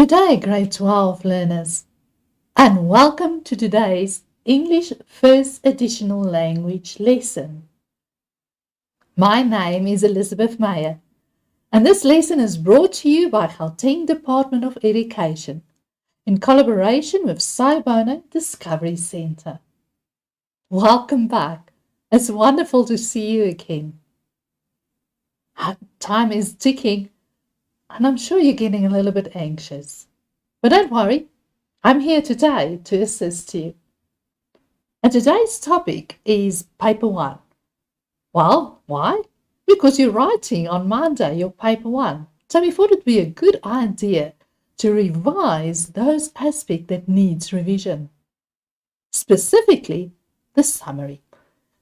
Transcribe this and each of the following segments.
Good day, grade 12 learners, and welcome to today's English First Additional Language lesson. My name is Elizabeth Meyer, and this lesson is brought to you by Gauteng Department of Education in collaboration with Saibono Discovery Centre. Welcome back. It's wonderful to see you again. Time is ticking, and I'm sure you're getting a little bit anxious. But don't worry, I'm here today to assist you. And today's topic is paper 1. Well, why? Because you're writing on Monday your paper 1. So we thought it'd be a good idea to revise those aspects that needs revision. Specifically, the summary.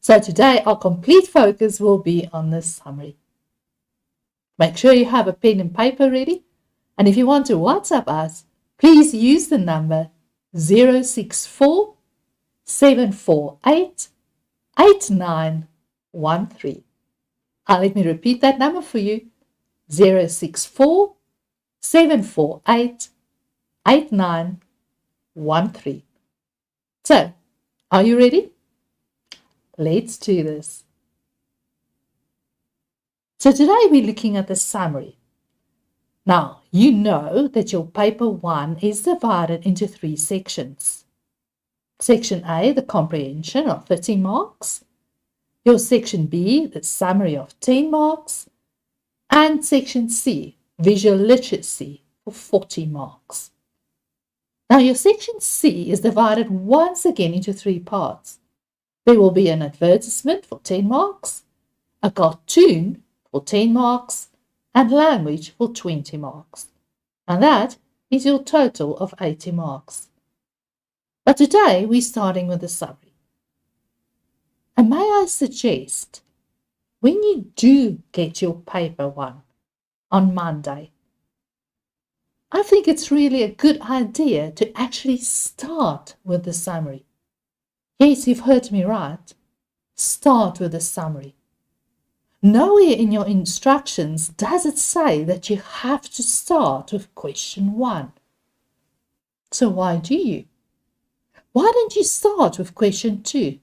So today our complete focus will be on the summary. Make sure you have a pen and paper ready. And if you want to WhatsApp us, please use the number 064 748 8913. Let me repeat that number for you. 064 748 8913. So, are you ready? Let's do this. So today we're looking at the summary. Now, you know that your paper 1 is divided into 3 sections. Section A, the comprehension of 30 marks. Your section B, the summary of 10 marks. And section C, visual literacy for 40 marks. Now, your section C is divided once again into 3 parts. There will be an advertisement for 10 marks, a cartoon for 10 marks, and language for 20 marks. And that is your total of 80 marks. But today we're starting with the summary. And may I suggest, when you do get your paper 1 on Monday, I think it's really a good idea to actually start with the summary. Yes, you've heard me right. Start with the summary. Nowhere in your instructions does it say that you have to start with question 1. So why do you? Why don't you start with question 2?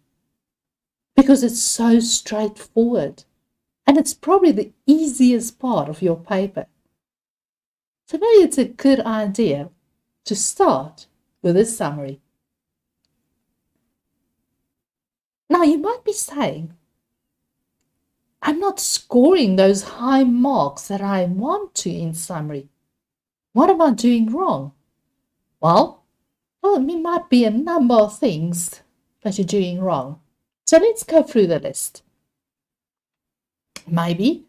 Because it's so straightforward, and it's probably the easiest part of your paper. So maybe it's a good idea to start with a summary. Now you might be saying, I'm not scoring those high marks that I want to in summary. What am I doing wrong? Well, there might be a number of things that you're doing wrong. So let's go through the list. Maybe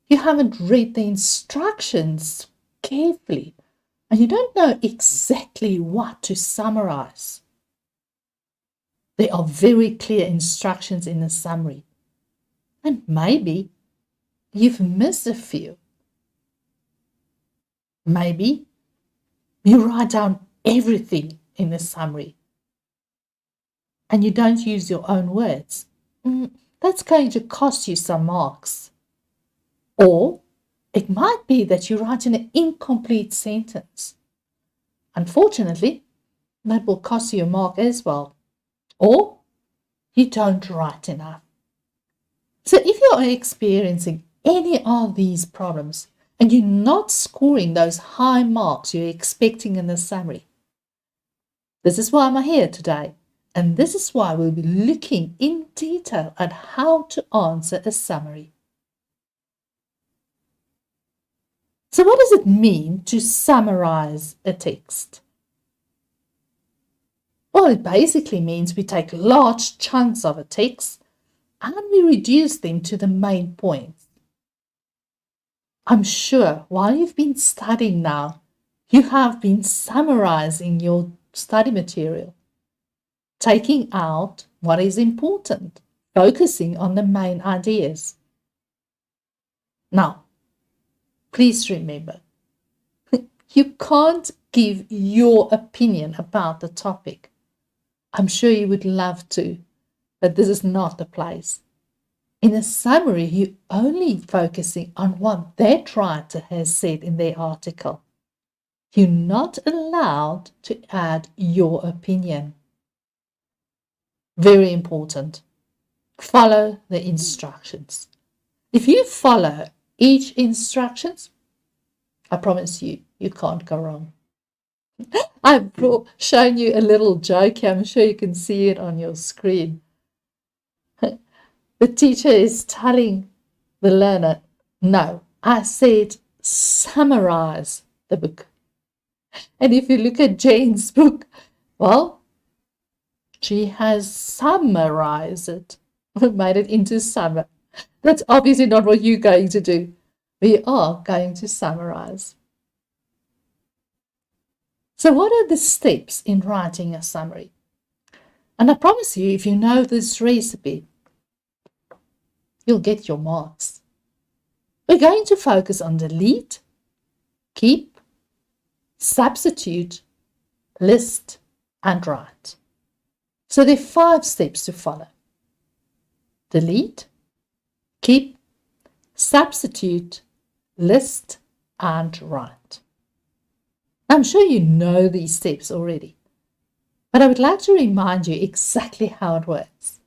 you haven't read the instructions carefully and you don't know exactly what to summarize. There are very clear instructions in the summary. And maybe you've missed a few. Maybe you write down everything in the summary and you don't use your own words. That's going to cost you some marks. Or it might be that you write in an incomplete sentence. Unfortunately, that will cost you a mark as well. Or you don't write enough. So if you are experiencing any of these problems and you're not scoring those high marks you're expecting in the summary, this is why I'm here today. And this is why we'll be looking in detail at how to answer a summary. So what does it mean to summarize a text? Well, it basically means we take large chunks of a text and we reduce them to the main points. I'm sure while you've been studying now, you have been summarizing your study material, taking out what is important, focusing on the main ideas. Now, please remember, you can't give your opinion about the topic. I'm sure you would love to, but this is not the place. In a summary, you're only focusing on what that writer has said in their article. You're not allowed to add your opinion. Very important. Follow the instructions. If you follow each instructions, I promise you, you can't go wrong. I've shown you a little joke here. I'm sure you can see it on your screen. The teacher is telling the learner, no, I said summarize the book. And if you look at Jane's book, well, she has summarized it, made it into summer. That's obviously not what you're going to do. We are going to summarize. So what are the steps in writing a summary? And I promise you, if you know this recipe, you'll get your marks. We're going to focus on delete, keep, substitute, list, and write. So there are 5 steps to follow. Delete, keep, substitute, list, and write. I'm sure you know these steps already, but I would like to remind you exactly how it works.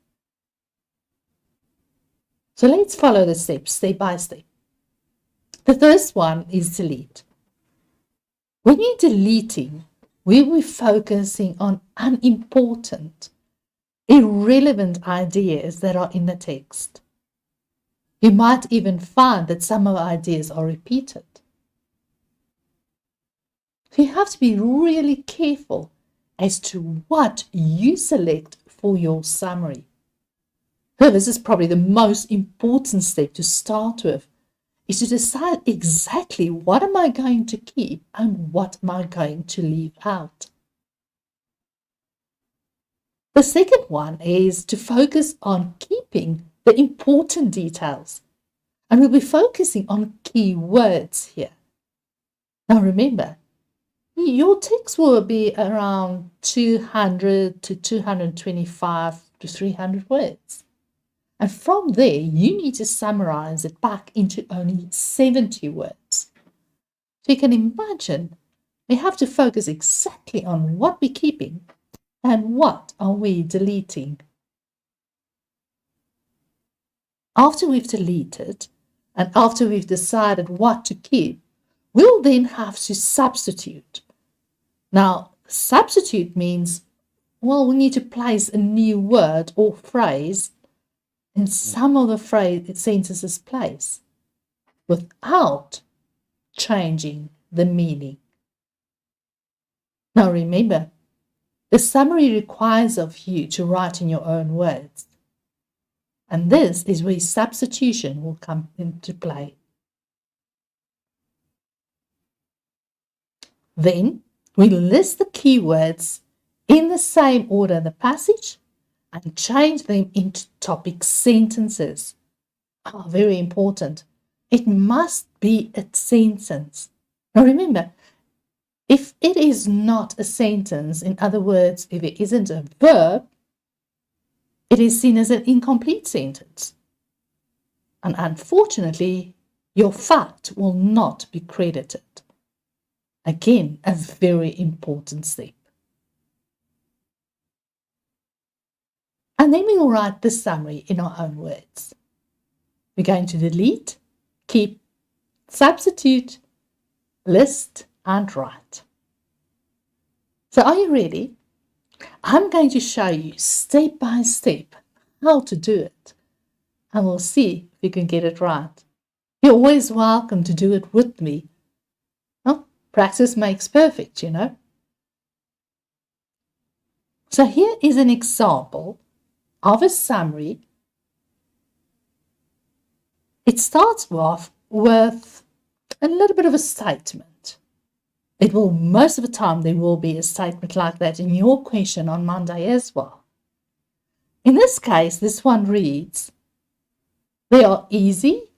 So let's follow the steps step by step. The first one is delete. When you're deleting, we'll be focusing on unimportant, irrelevant ideas that are in the text. You might even find that some of the ideas are repeated. So you have to be really careful as to what you select for your summary. So this is probably the most important step to start with, is to decide exactly what am I going to keep and what am I going to leave out. The second one is to focus on keeping the important details. And we'll be focusing on key words here. Now remember, your text will be around 200 to 225 to 300 words. And from there, you need to summarize it back into only 70 words. So you can imagine we have to focus exactly on what we're keeping and what are we deleting. After we've deleted and after we've decided what to keep, we'll then have to substitute. Now, substitute means, well, we need to place a new word or phrase in some of the sentences place without changing the meaning. Now remember, the summary requires of you to write in your own words. And this is where substitution will come into play. Then we list the keywords in the same order in the passage and change them into topic sentences. Very important. It must be a sentence. Now remember, if it is not a sentence, in other words, if it isn't a verb, it is seen as an incomplete sentence. And unfortunately, your fact will not be credited. Again, a very important step. And then we will write the summary in our own words. We're going to delete, keep, substitute, list, and write. So are you ready? I'm going to show you step by step how to do it. And we'll see if you can get it right. You're always welcome to do it with me. Well, practice makes perfect, you know. So here is an example of a summary. It starts off with a little bit of a statement. It will, most of the time, there will be a statement like that in your question on Monday as well. In this case, this one reads, there are easy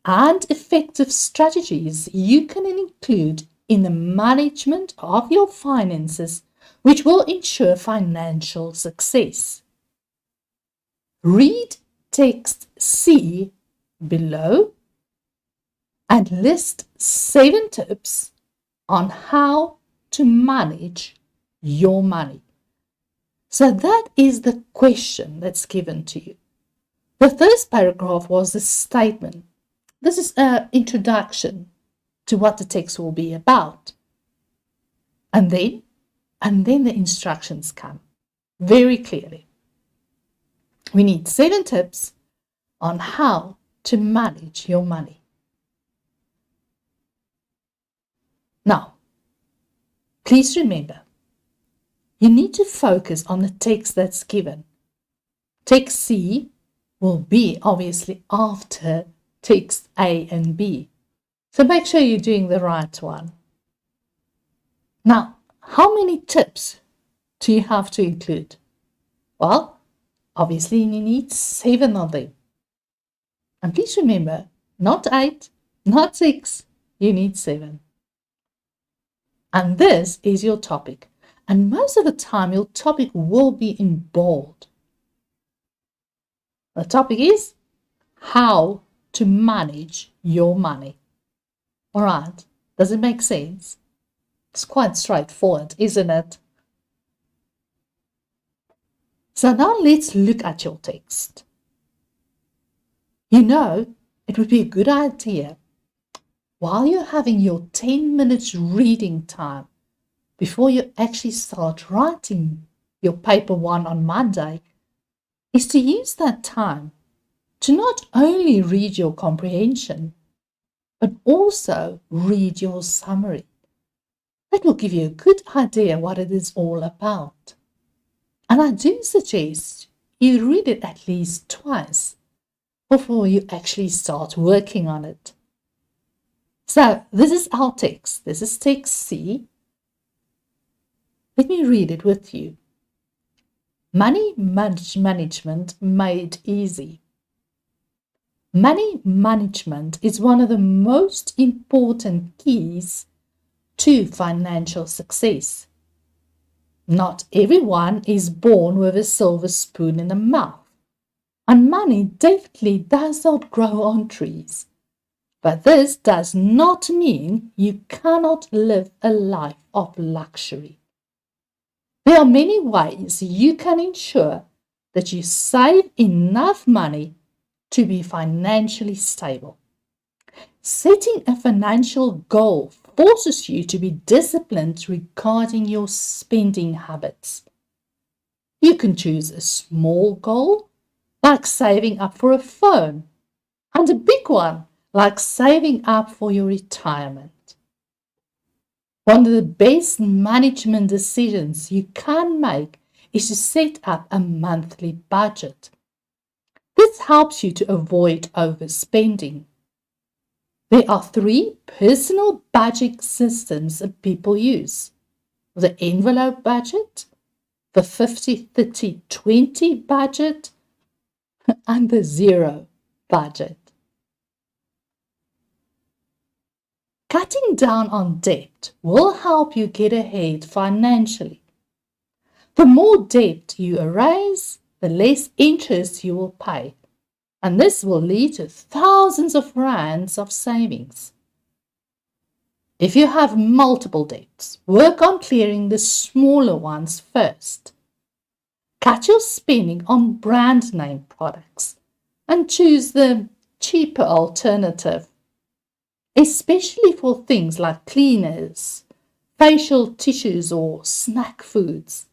and effective strategies you can include in the management of your finances, which will ensure financial success. Read text C below and list 7 tips on how to manage your money. So that is the question that's given to you. The first paragraph was the statement. This is an introduction to what the text will be about. And then the instructions come very clearly. We need 7 tips on how to manage your money. Now, please remember, you need to focus on the text that's given. Text C will be obviously after text A and B. So make sure you're doing the right one. Now, how many tips do you have to include? Well, obviously you need 7 of them. And please remember, not 8, not 6, you need 7. And this is your topic. And most of the time, your topic will be in bold. The topic is how to manage your money. All right, does it make sense? It's quite straightforward, isn't it? So now let's look at your text. You know, it would be a good idea while you're having your 10 minutes reading time before you actually start writing your paper 1 on Monday, is to use that time to not only read your comprehension, but also read your summary. That will give you a good idea what it is all about. And I do suggest you read it at least twice before you actually start working on it. So this is our text. This is text C. Let me read it with you. Money management made easy. Money management is one of the most important keys to financial success. Not everyone is born with a silver spoon in the mouth, and money definitely does not grow on trees. But this does not mean you cannot live a life of luxury. There are many ways you can ensure that you save enough money to be financially stable. Setting a financial goal forces you to be disciplined regarding your spending habits. You can choose a small goal, like saving up for a phone, and a big one, like saving up for your retirement. One of the best management decisions you can make is to set up a monthly budget. This helps you to avoid overspending. There are 3 personal budget systems that people use: the envelope budget, the 50-30-20 budget, and the zero budget. Cutting down on debt will help you get ahead financially. The more debt you erase, the less interest you will pay, and this will lead to thousands of rands of savings. If you have multiple debts, work on clearing the smaller ones first. Cut your spending on brand name products and choose the cheaper alternative, especially for things like cleaners, facial tissues, or snack foods.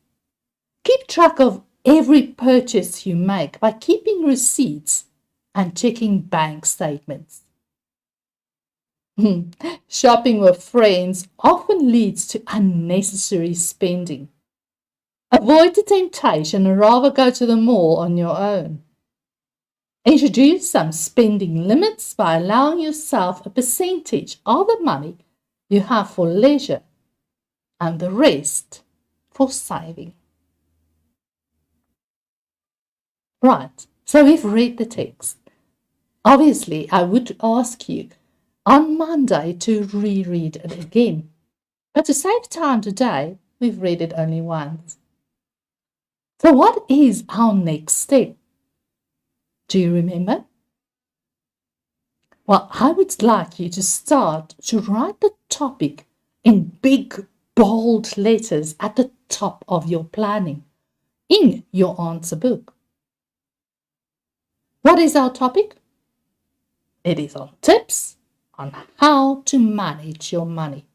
Keep track of every purchase you make by keeping receipts and checking bank statements. Shopping with friends often leads to unnecessary spending. Avoid the temptation and rather go to the mall on your own. Introduce some spending limits by allowing yourself a percentage of the money you have for leisure and the rest for saving. Right, so we've read the text. Obviously, I would ask you on Monday to reread it again. But to save time today, we've read it only once. So what is our next step? Do you remember? Well, I would like you to start to write the topic in big, bold letters at the top of your planning, in your answer book. What is our topic? It is on tips on how to manage your money.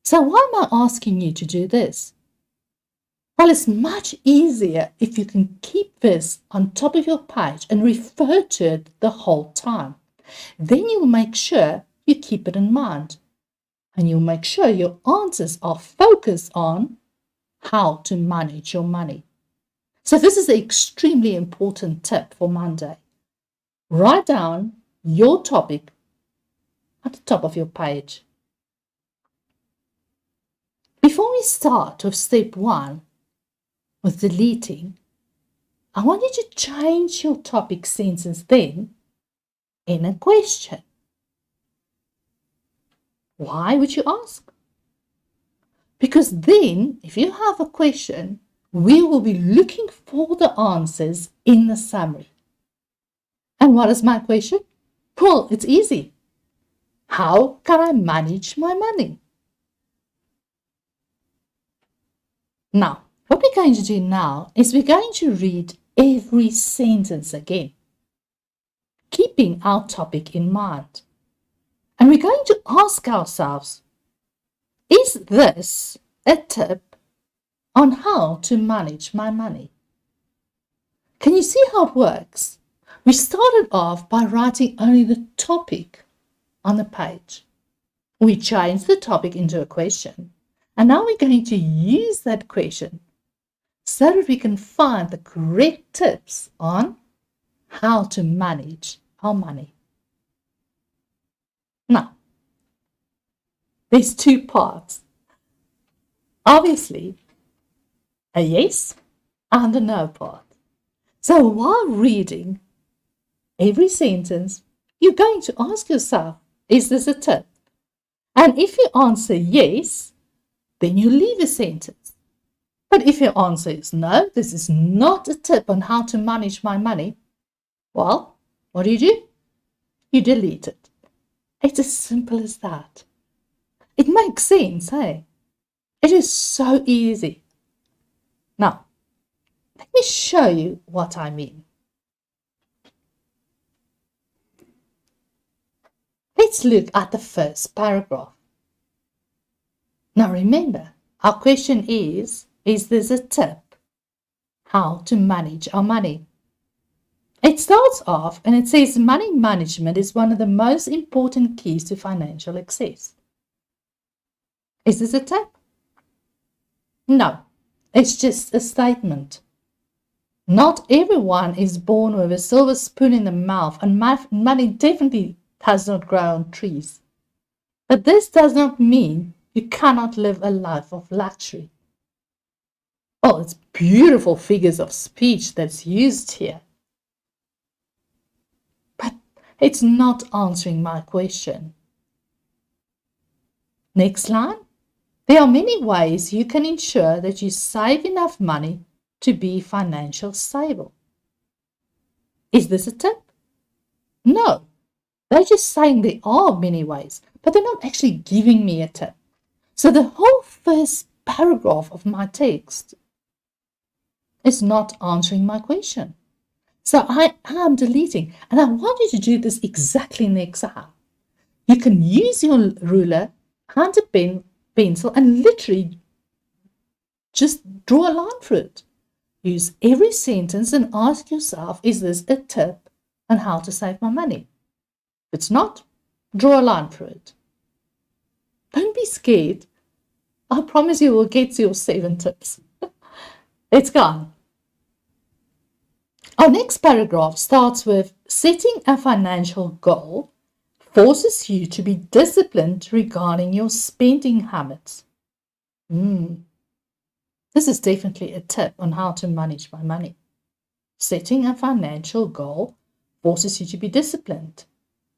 So why am I asking you to do this? Well, it's much easier if you can keep this on top of your page and refer to it the whole time. Then you'll make sure you keep it in mind. And you'll make sure your answers are focused on how to manage your money. So this is an extremely important tip for Monday. Write down your topic at the top of your page. Before we start with step 1, with deleting, I want you to change your topic sentence then in a question. Why, would you ask? Because then, if you have a question, we will be looking for the answers in the summary. And what is my question? Well, it's easy. How can I manage my money? Now, what we're going to do now is we're going to read every sentence again, keeping our topic in mind. And we're going to ask ourselves, is this a tip on how to manage my money? Can you see how it works? We started off by writing only the topic on the page. We changed the topic into a question. And now we're going to use that question so that we can find the correct tips on how to manage our money. Now, there's 2 parts. Obviously, a yes and a no part. So while reading every sentence, you're going to ask yourself, is this a tip? And if you answer yes, then you leave a sentence. But if your answer is no, this is not a tip on how to manage my money, well, what do? You delete it. It's as simple as that. It makes sense, hey? It is so easy. Now, let me show you what I mean. Let's look at the first paragraph. Now remember, our question is this a tip? How to manage our money? It starts off and it says money management is one of the most important keys to financial success. Is this a tip? No, it's just a statement. Not everyone is born with a silver spoon in the mouth, and money definitely does not grow on trees. But this does not mean you cannot live a life of luxury. Oh, it's beautiful figures of speech that's used here. But it's not answering my question. Next line. There are many ways you can ensure that you save enough money to be financially stable. Is this a tip? No. They're just saying there are many ways, but they're not actually giving me a tip. So the whole first paragraph of my text is not answering my question. So I am deleting, and I want you to do this exactly next hour. You can use your ruler and a pencil and literally just draw a line through it. Use every sentence and ask yourself, is this a tip on how to save my money? If it's not, draw a line through it. Don't be scared. I promise you will get to your 7 tips. It's gone. Our next paragraph starts with setting a financial goal forces you to be disciplined regarding your spending habits. This is definitely a tip on how to manage my money. Setting a financial goal forces you to be disciplined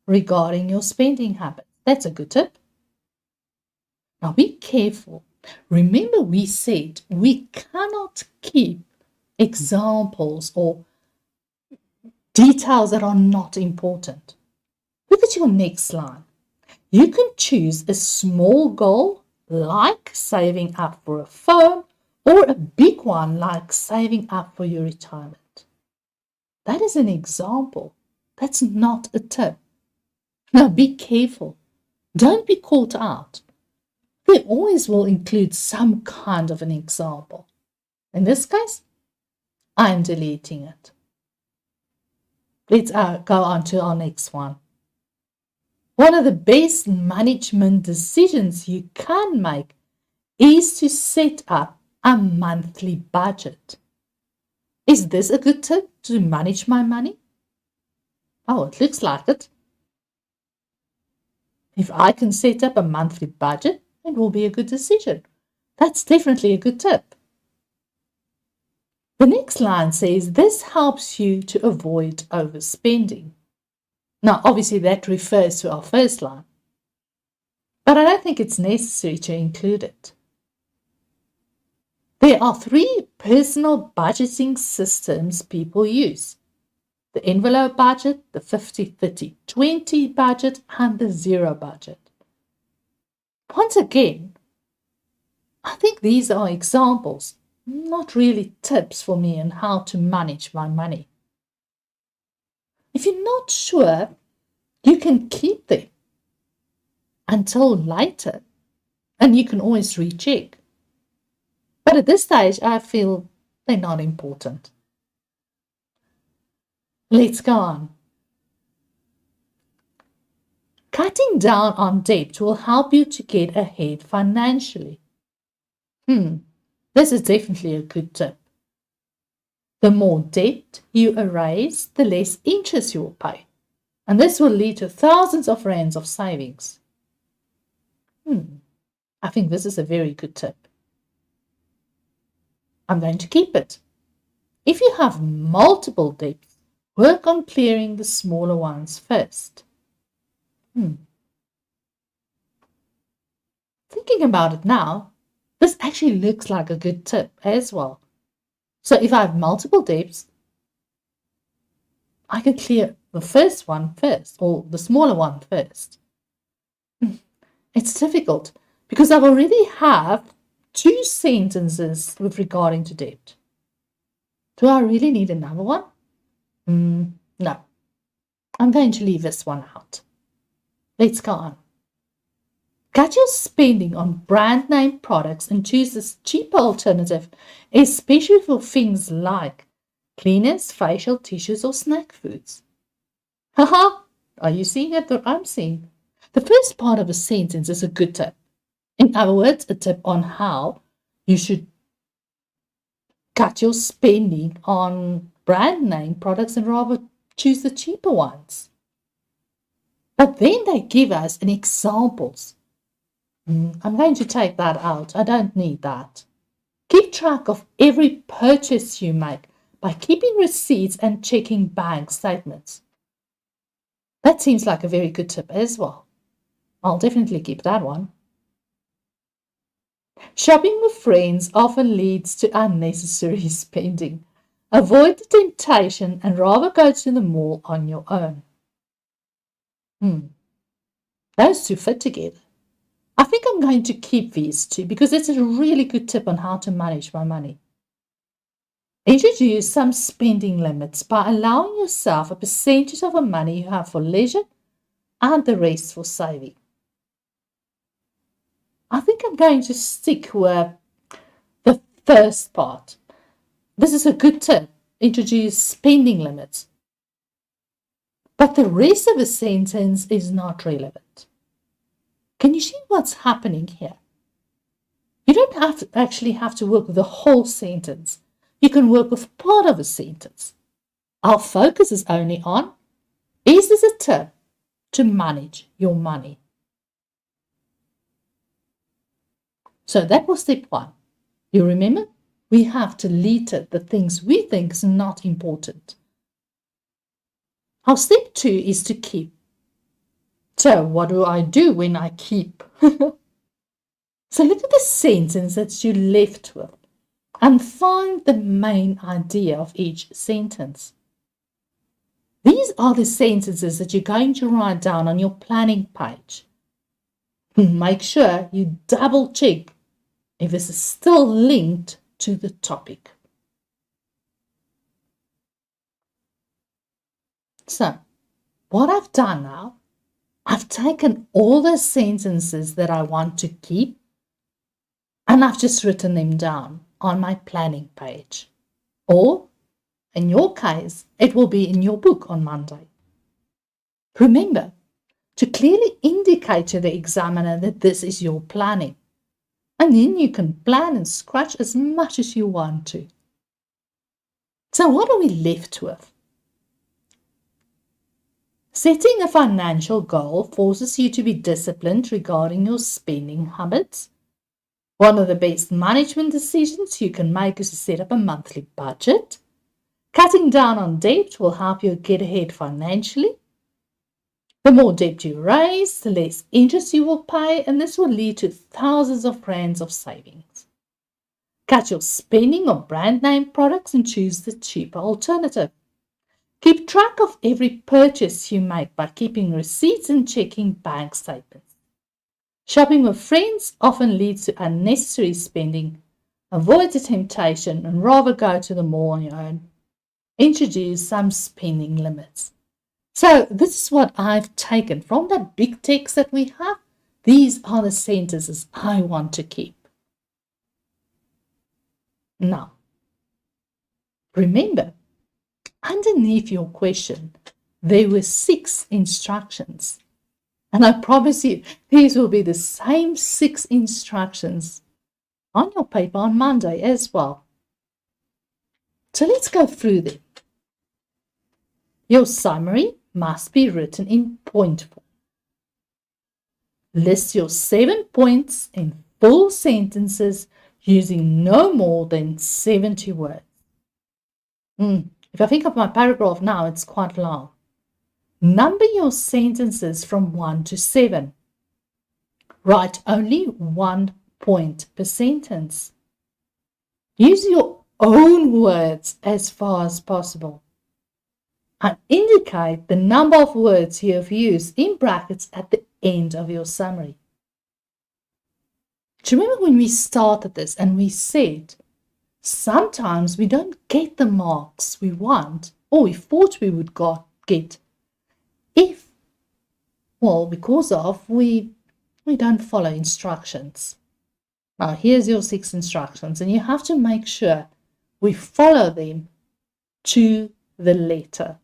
regarding your spending habits. That's a good tip. Now be careful. Remember, we said we cannot keep examples or details that are not important. Look at your next line. you can choose a small goal like saving up for a phone or a big one like saving up for your retirement. That is an example. That's not a tip. Now be careful. Don't be caught out. They always will include some kind of an example. In this case, I'm deleting it. Let's go on to our next one. One of the best management decisions you can make is to set up a monthly budget. Is this a good tip to manage my money? Oh, it looks like it. If I can set up a monthly budget, it will be a good decision. That's definitely a good tip. The next line says, this helps you to avoid overspending. Now, obviously, that refers to our first line, but I don't think it's necessary to include it. There are 3 personal budgeting systems people use: the envelope budget, the 50-30-20 budget, and the zero budget. Once again, I think these are examples, not really tips for me on how to manage my money. If you're not sure, you can keep them until later, and you can always recheck. But at this stage, I feel they're not important. Let's go on. Cutting down on debt will help you to get ahead financially. This is definitely a good tip. The more debt you erase, the less interest you will pay. And this will lead to thousands of rands of savings. I think this is a very good tip. I'm going to keep it. If you have multiple debts, work on clearing the smaller ones first. Thinking about it now, this actually looks like a good tip as well. So if I have multiple debts, I can clear the first one first, or the smaller one first. It's difficult because I already have 2 sentences with regarding to debt. Do I really need another one? No. I'm going to leave this one out. Let's go on. Cut your spending on brand name products and choose this cheaper alternative, especially for things like cleaners, facial tissues, or snack foods. Haha, are you seeing it or I'm seeing? The first part of a sentence is a good tip. In other words, a tip on how you should cut your spending on brand name products and rather choose the cheaper ones. But then they give us an examples. I'm going to take that out. I don't need that. Keep track of every purchase you make by keeping receipts and checking bank statements. That seems like a very good tip as well. I'll definitely keep that one. Shopping with friends often leads to unnecessary spending. Avoid the temptation and rather go to the mall on your own. Those 2 fit together. I think I'm going to keep these 2 because it's a really good tip on how to manage my money. Introduce some spending limits by allowing yourself a percentage of the money you have for leisure and the rest for saving. I think I'm going to stick with the first part. This is a good tip. Introduce spending limits. But the rest of the sentence is not relevant. Can you see what's happening here? You don't actually have to work with the whole sentence. You can work with part of a sentence. Our focus is only on, is this a tip to manage your money? So that was step 1. You remember? We have deleted the things we think is not important. Our step 2 is to keep. So what do I do when I keep? So look at the sentence that you're left with and find the main idea of each sentence. These are the sentences that you're going to write down on your planning page. Make sure you double check if this is still linked to the topic. So, what I've done now, I've taken all the sentences that I want to keep and I've just written them down on my planning page. Or, in your case, it will be in your book on Monday. Remember to clearly indicate to the examiner that this is your planning. And then you can plan and scratch as much as you want to. So what are we left with? Setting a financial goal forces you to be disciplined regarding your spending habits. One of the best management decisions you can make is to set up a monthly budget. Cutting down on debt will help you get ahead financially. The more debt you raise, the less interest you will pay, and this will lead to thousands of rands of savings. Cut your spending on brand name products and choose the cheaper alternative. Keep track of every purchase you make by keeping receipts and checking bank statements. Shopping with friends often leads to unnecessary spending. Avoid the temptation and rather go to the mall on your own. Introduce some spending limits. So this is what I've taken from that big text that we have. These are the sentences I want to keep. Now, remember, underneath your question, there were 6 instructions. And I promise you, these will be the same 6 instructions on your paper on Monday as well. So let's go through them. Your summary must be written in point form. List your 7 points in full sentences using no more than 70 words. If I think of my paragraph now, it's quite long. Number your sentences from 1 to 7. Write only 1 point per sentence. Use your own words as far as possible. And indicate the number of words you have used in brackets at the end of your summary. Do you remember when we started this and we said, sometimes we don't get the marks we want or we thought we would get because we don't follow instructions. Now here's your 6 instructions and you have to make sure we follow them to the letter.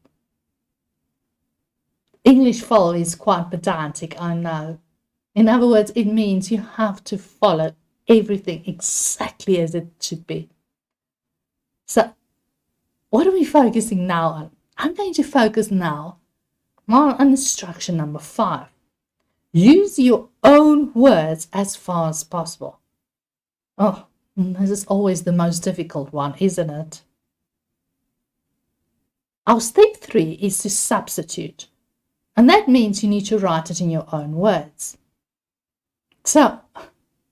English follow is quite pedantic, I know. In other words, it means you have to follow everything exactly as it should be. So, what are we focusing now on? I'm going to focus now on instruction number 5. Use your own words as far as possible. Oh, this is always the most difficult one, isn't it? Our step 3 is to substitute. And that means you need to write it in your own words. So,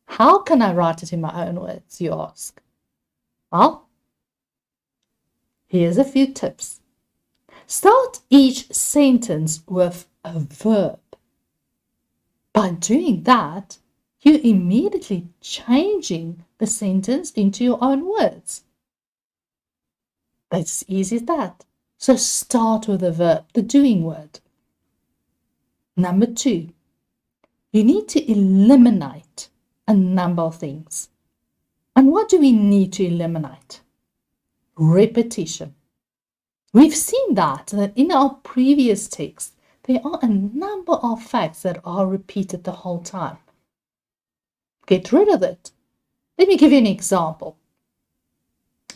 how can I write it in my own words, you ask? Well, here's a few tips. Start each sentence with a verb. By doing that, you're immediately changing the sentence into your own words. That's easy as that. So start with a verb, the doing word. Number 2, you need to eliminate a number of things. And what do we need to eliminate? Repetition. We've seen that in our previous text, there are a number of facts that are repeated the whole time. Get rid of it. Let me give you an example.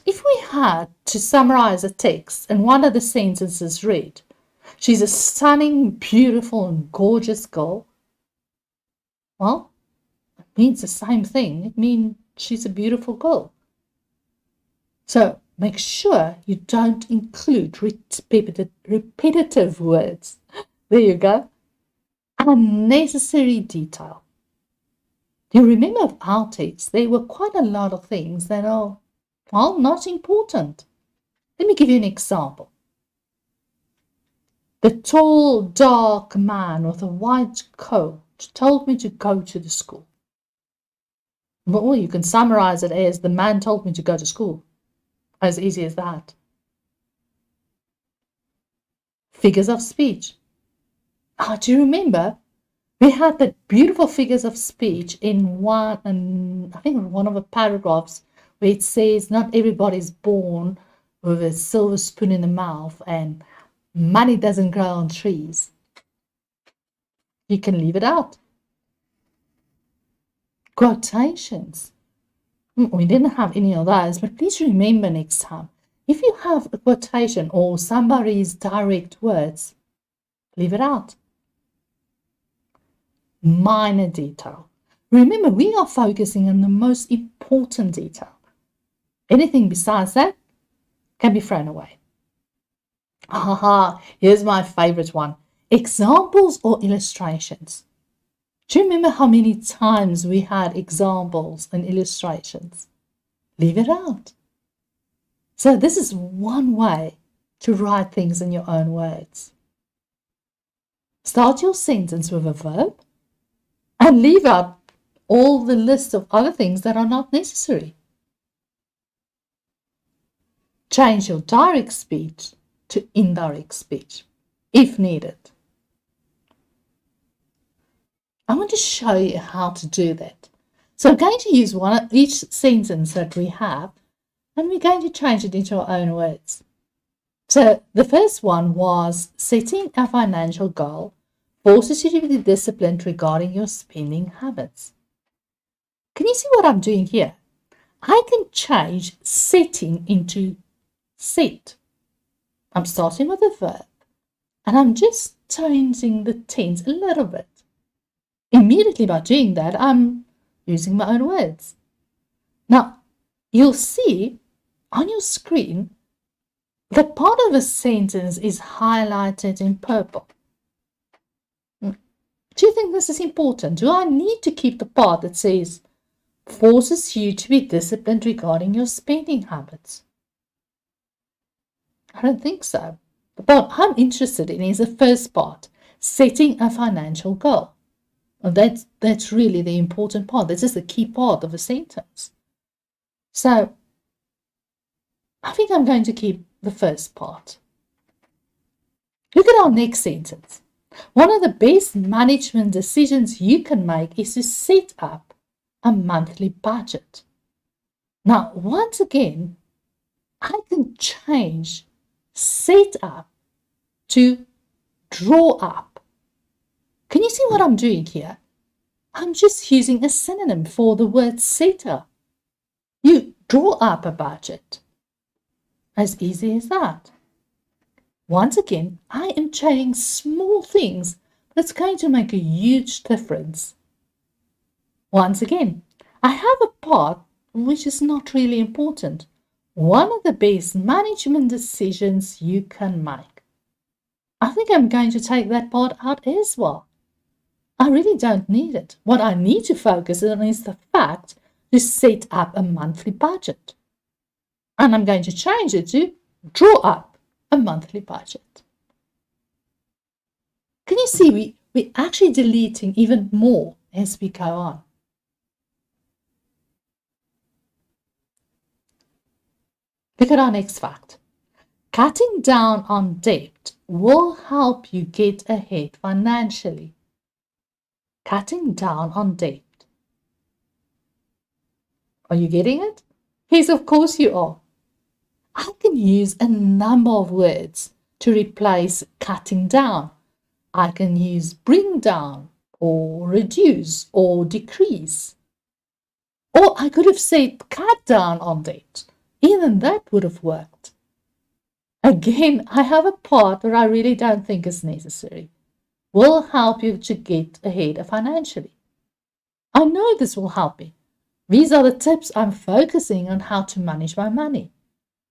If we had to summarize a text and one of the sentences read, she's a stunning, beautiful, and gorgeous girl. Well, it means the same thing. It means she's a beautiful girl. So make sure you don't include repetitive words. There you go. Unnecessary detail. You remember of our text, there were quite a lot of things that are, well, not important. Let me give you an example. The tall, dark man with a white coat told me to go to the school. Well, you can summarize it as the man told me to go to school. As easy as that. Figures of speech. Do you remember? We had that beautiful figures of speech in I think one of the paragraphs where it says not everybody's born with a silver spoon in the mouth and money doesn't grow on trees. You can leave it out. Quotations. We didn't have any of those, but please remember next time, if you have a quotation or somebody's direct words, leave it out. Minor detail. Remember, we are focusing on the most important detail. Anything besides that can be thrown away. Here's my favorite one. Examples or illustrations. Do you remember how many times we had examples and illustrations? Leave it out. So this is one way to write things in your own words. Start your sentence with a verb and leave out all the list of other things that are not necessary. Change your direct speech to indirect speech if needed. I want to show you how to do that. So I'm going to use each sentence that we have, and we're going to change it into our own words. So the first one was setting a financial goal forces you to be disciplined regarding your spending habits. Can you see what I'm doing here? I can change setting into set. I'm starting with a verb, and I'm just changing the tense a little bit. Immediately by doing that, I'm using my own words. Now, you'll see on your screen that part of a sentence is highlighted in purple. Do you think this is important? Do I need to keep the part that says forces you to be disciplined regarding your spending habits? I don't think so. The part I'm interested in is the first part, setting a financial goal. Well, that's really the important part. This is the key part of a sentence. So I think I'm going to keep the first part. Look at our next sentence. One of the best management decisions you can make is to set up a monthly budget. Now, once again, I can change set up to draw up. Can you see what I'm doing here? I'm just using a synonym for the word set up. You draw up a budget. As easy as that. Once again, I am changing small things, but it's going to make a huge difference. Once again, I have a part which is not really important. One of the best management decisions you can make. I think I'm going to take that part out as well. I really don't need it. What I need to focus on is the fact to set up a monthly budget. And I'm going to change it to draw up a monthly budget. Can you see we're actually deleting even more as we go on? Look at our next fact. Cutting down on debt will help you get ahead financially. Cutting down on debt. Are you getting it? Yes, of course you are. I can use a number of words to replace cutting down. I can use bring down or reduce or decrease. Or I could have said cut down on debt. Even that would have worked. Again, I have a part where I really don't think is necessary. Will help you to get ahead financially. I know this will help me. These are the tips I'm focusing on how to manage my money.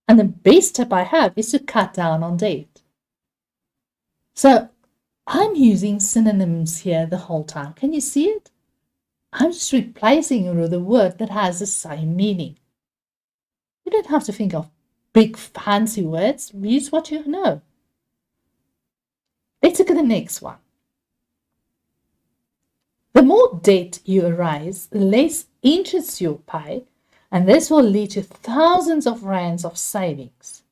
And the best tip I have is to cut down on debt. So I'm using synonyms here the whole time. Can you see it? I'm just replacing it with a word that has the same meaning. You don't have to think of big fancy words. Use what you know. Let's look at the next one. The more debt you erase, the less interest you'll pay, and this will lead to thousands of rands of savings.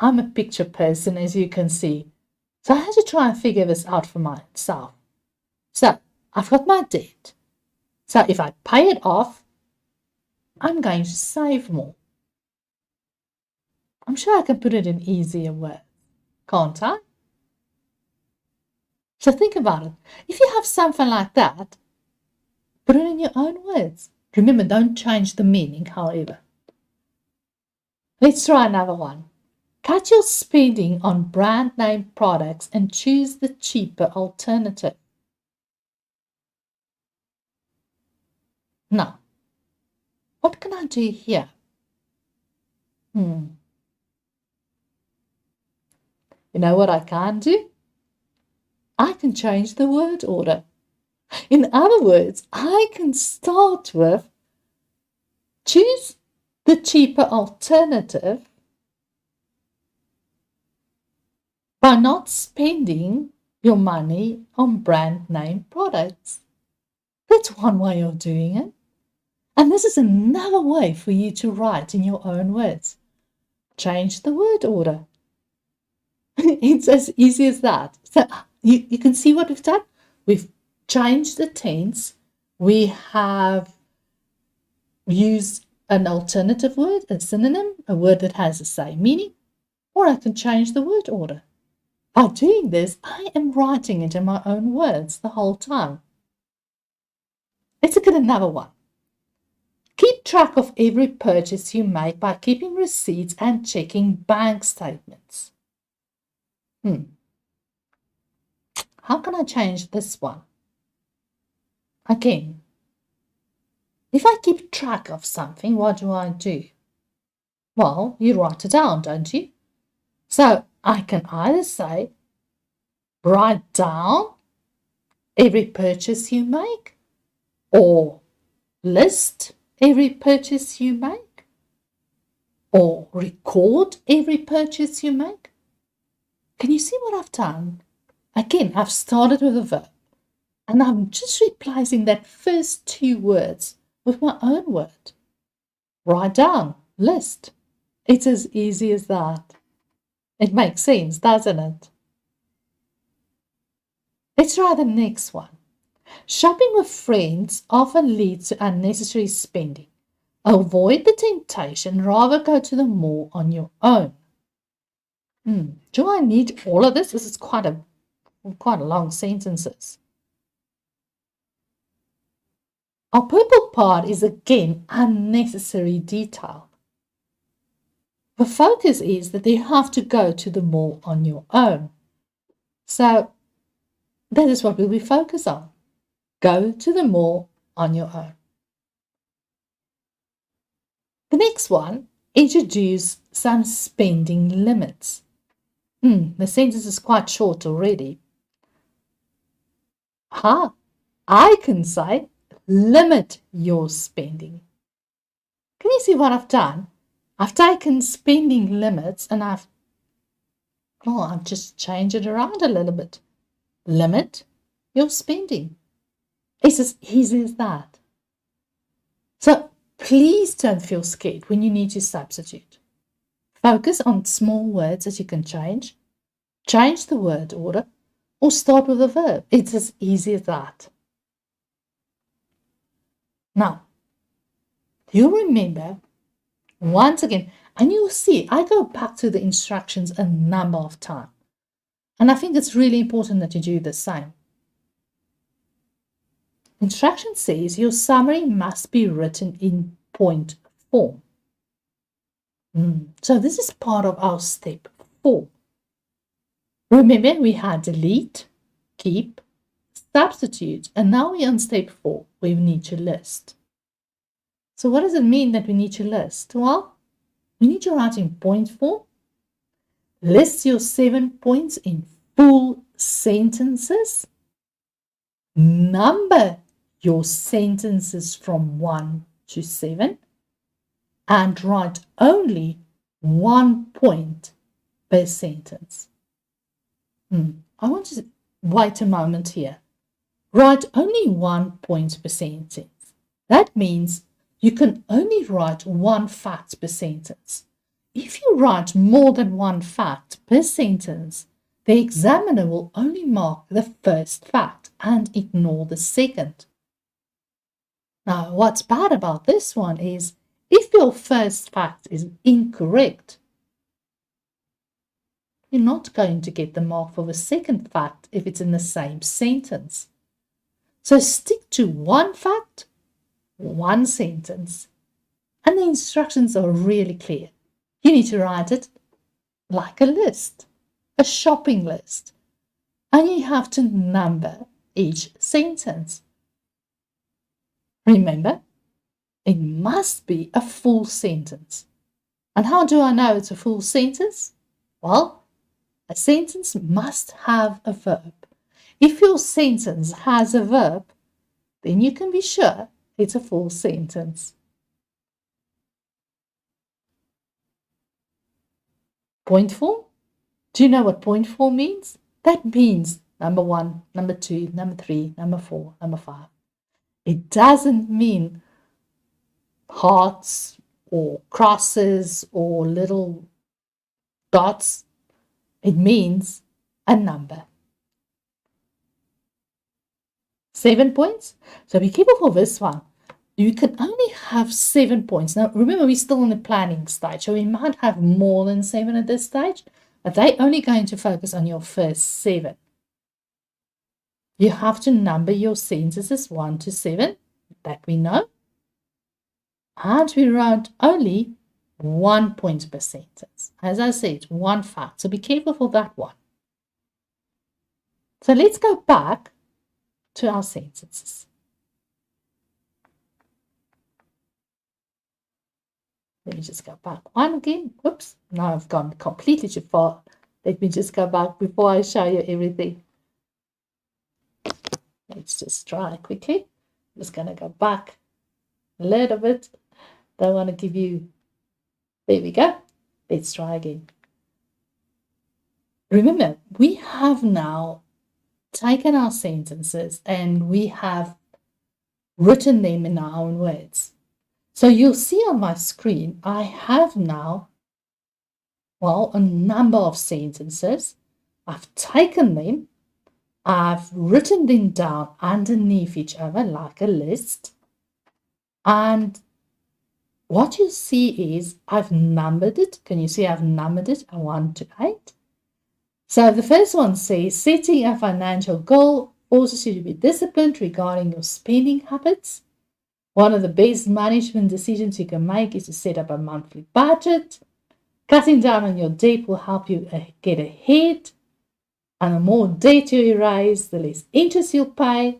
I'm a picture person, as you can see, so I had to try and figure this out for myself. So I've got my debt. So if I pay it off, I'm going to save more. I'm sure I can put it in easier words, can't I? So think about it. If you have something like that, put it in your own words. Remember, don't change the meaning, however. Let's try another one. Cut your spending on brand name products and choose the cheaper alternative. Now, what can I do here? You know what I can do? I can change the word order. In other words, I can start with choose the cheaper alternative by not spending your money on brand name products. That's one way of doing it. And this is another way for you to write in your own words. Change the word order. It's as easy as that. So you can see what we've done. We've changed the tense. We have used an alternative word, a synonym, a word that has the same meaning, or I can change the word order. By doing this, I am writing it in my own words the whole time. Let's look at another one. Keep track of every purchase you make by keeping receipts and checking bank statements. How can I change this one? Again, if I keep track of something, what do I do? Well, you write it down, don't you? So I can either say, write down every purchase you make, or list every purchase you make, or record every purchase you make. Can you see what I've done? Again, I've started with a verb, and I'm just replacing that first two words with my own word. Write down, list. It's as easy as that. It makes sense, doesn't it? Let's try the next one. Shopping with friends often leads to unnecessary spending. Avoid the temptation, rather go to the mall on your own. Do I need all of this? This is quite a long sentences. Our purple part is again unnecessary detail. The focus is that you have to go to the mall on your own. So that is what we'll be focused on. Go to the mall on your own. The next one, introduce some spending limits. The sentence is quite short already. I can say, limit your spending. Can you see what I've done? I've taken spending limits and I've just changed it around a little bit. Limit your spending. It's as easy as that. So please don't feel scared when you need to substitute. Focus on small words that you can change the word order, or start with a verb. It's as easy as that. Now, you'll remember, once again, and you'll see, I go back to the instructions a number of times. And I think it's really important that you do the same. Instruction says your summary must be written in point form. So this is part of our step 4. Remember, we had delete, keep, substitute, and now we're on step 4. We need to list. So what does it mean that we need to list? Well, we need to write in point form. List your 7 points in full sentences. Number your sentences from 1 to 7. And write only 1 point per sentence. I want wait a moment here. Write only 1 point per sentence. That means you can only write one fact per sentence. If you write more than one fact per sentence, the examiner will only mark the first fact and ignore the second. Now, what's bad about this one is if your first fact is incorrect, you're not going to get the mark for the second fact if it's in the same sentence. So stick to one fact, one sentence. And the instructions are really clear. You need to write it like a list, a shopping list. And you have to number each sentence. Remember, it must be a full sentence. And how do I know it's a full sentence? Well, a sentence must have a verb. If your sentence has a verb, then you can be sure it's a full sentence. Point form? Do you know what point form means? That means number 1, number 2, number 3, number 4, number 5. It doesn't mean hearts or crosses or little dots. It means a number. 7 points. So be careful for this one. You can only have 7 points. Now, remember, we're still in the planning stage, so we might have more than 7 at this stage, but they're only going to focus on your first 7. You have to number your sentences 1 to 7, that we know. And we wrote only 1 point per sentence. As I said, one fact, so be careful for that one. So let's go back to our sentences. Let me just go back one again. Whoops, now I've gone completely too far. Let me just go back before I show you everything. Let's just try quickly. I'm just going to go back a little bit. Don't want to give you... There we go. Let's try again. Remember, we have now taken our sentences and we have written them in our own words. So you'll see on my screen, I have now, well, a number of sentences. I've taken them, I've written them down underneath each other like a list. And what you see is I've numbered it. Can you see I've numbered it 1 to 8? So the first one says, setting a financial goal forces you to be disciplined regarding your spending habits. One of the best management decisions you can make is to set up a monthly budget. Cutting down on your debt will help you get ahead. And the more debt you erase, the less interest you'll pay.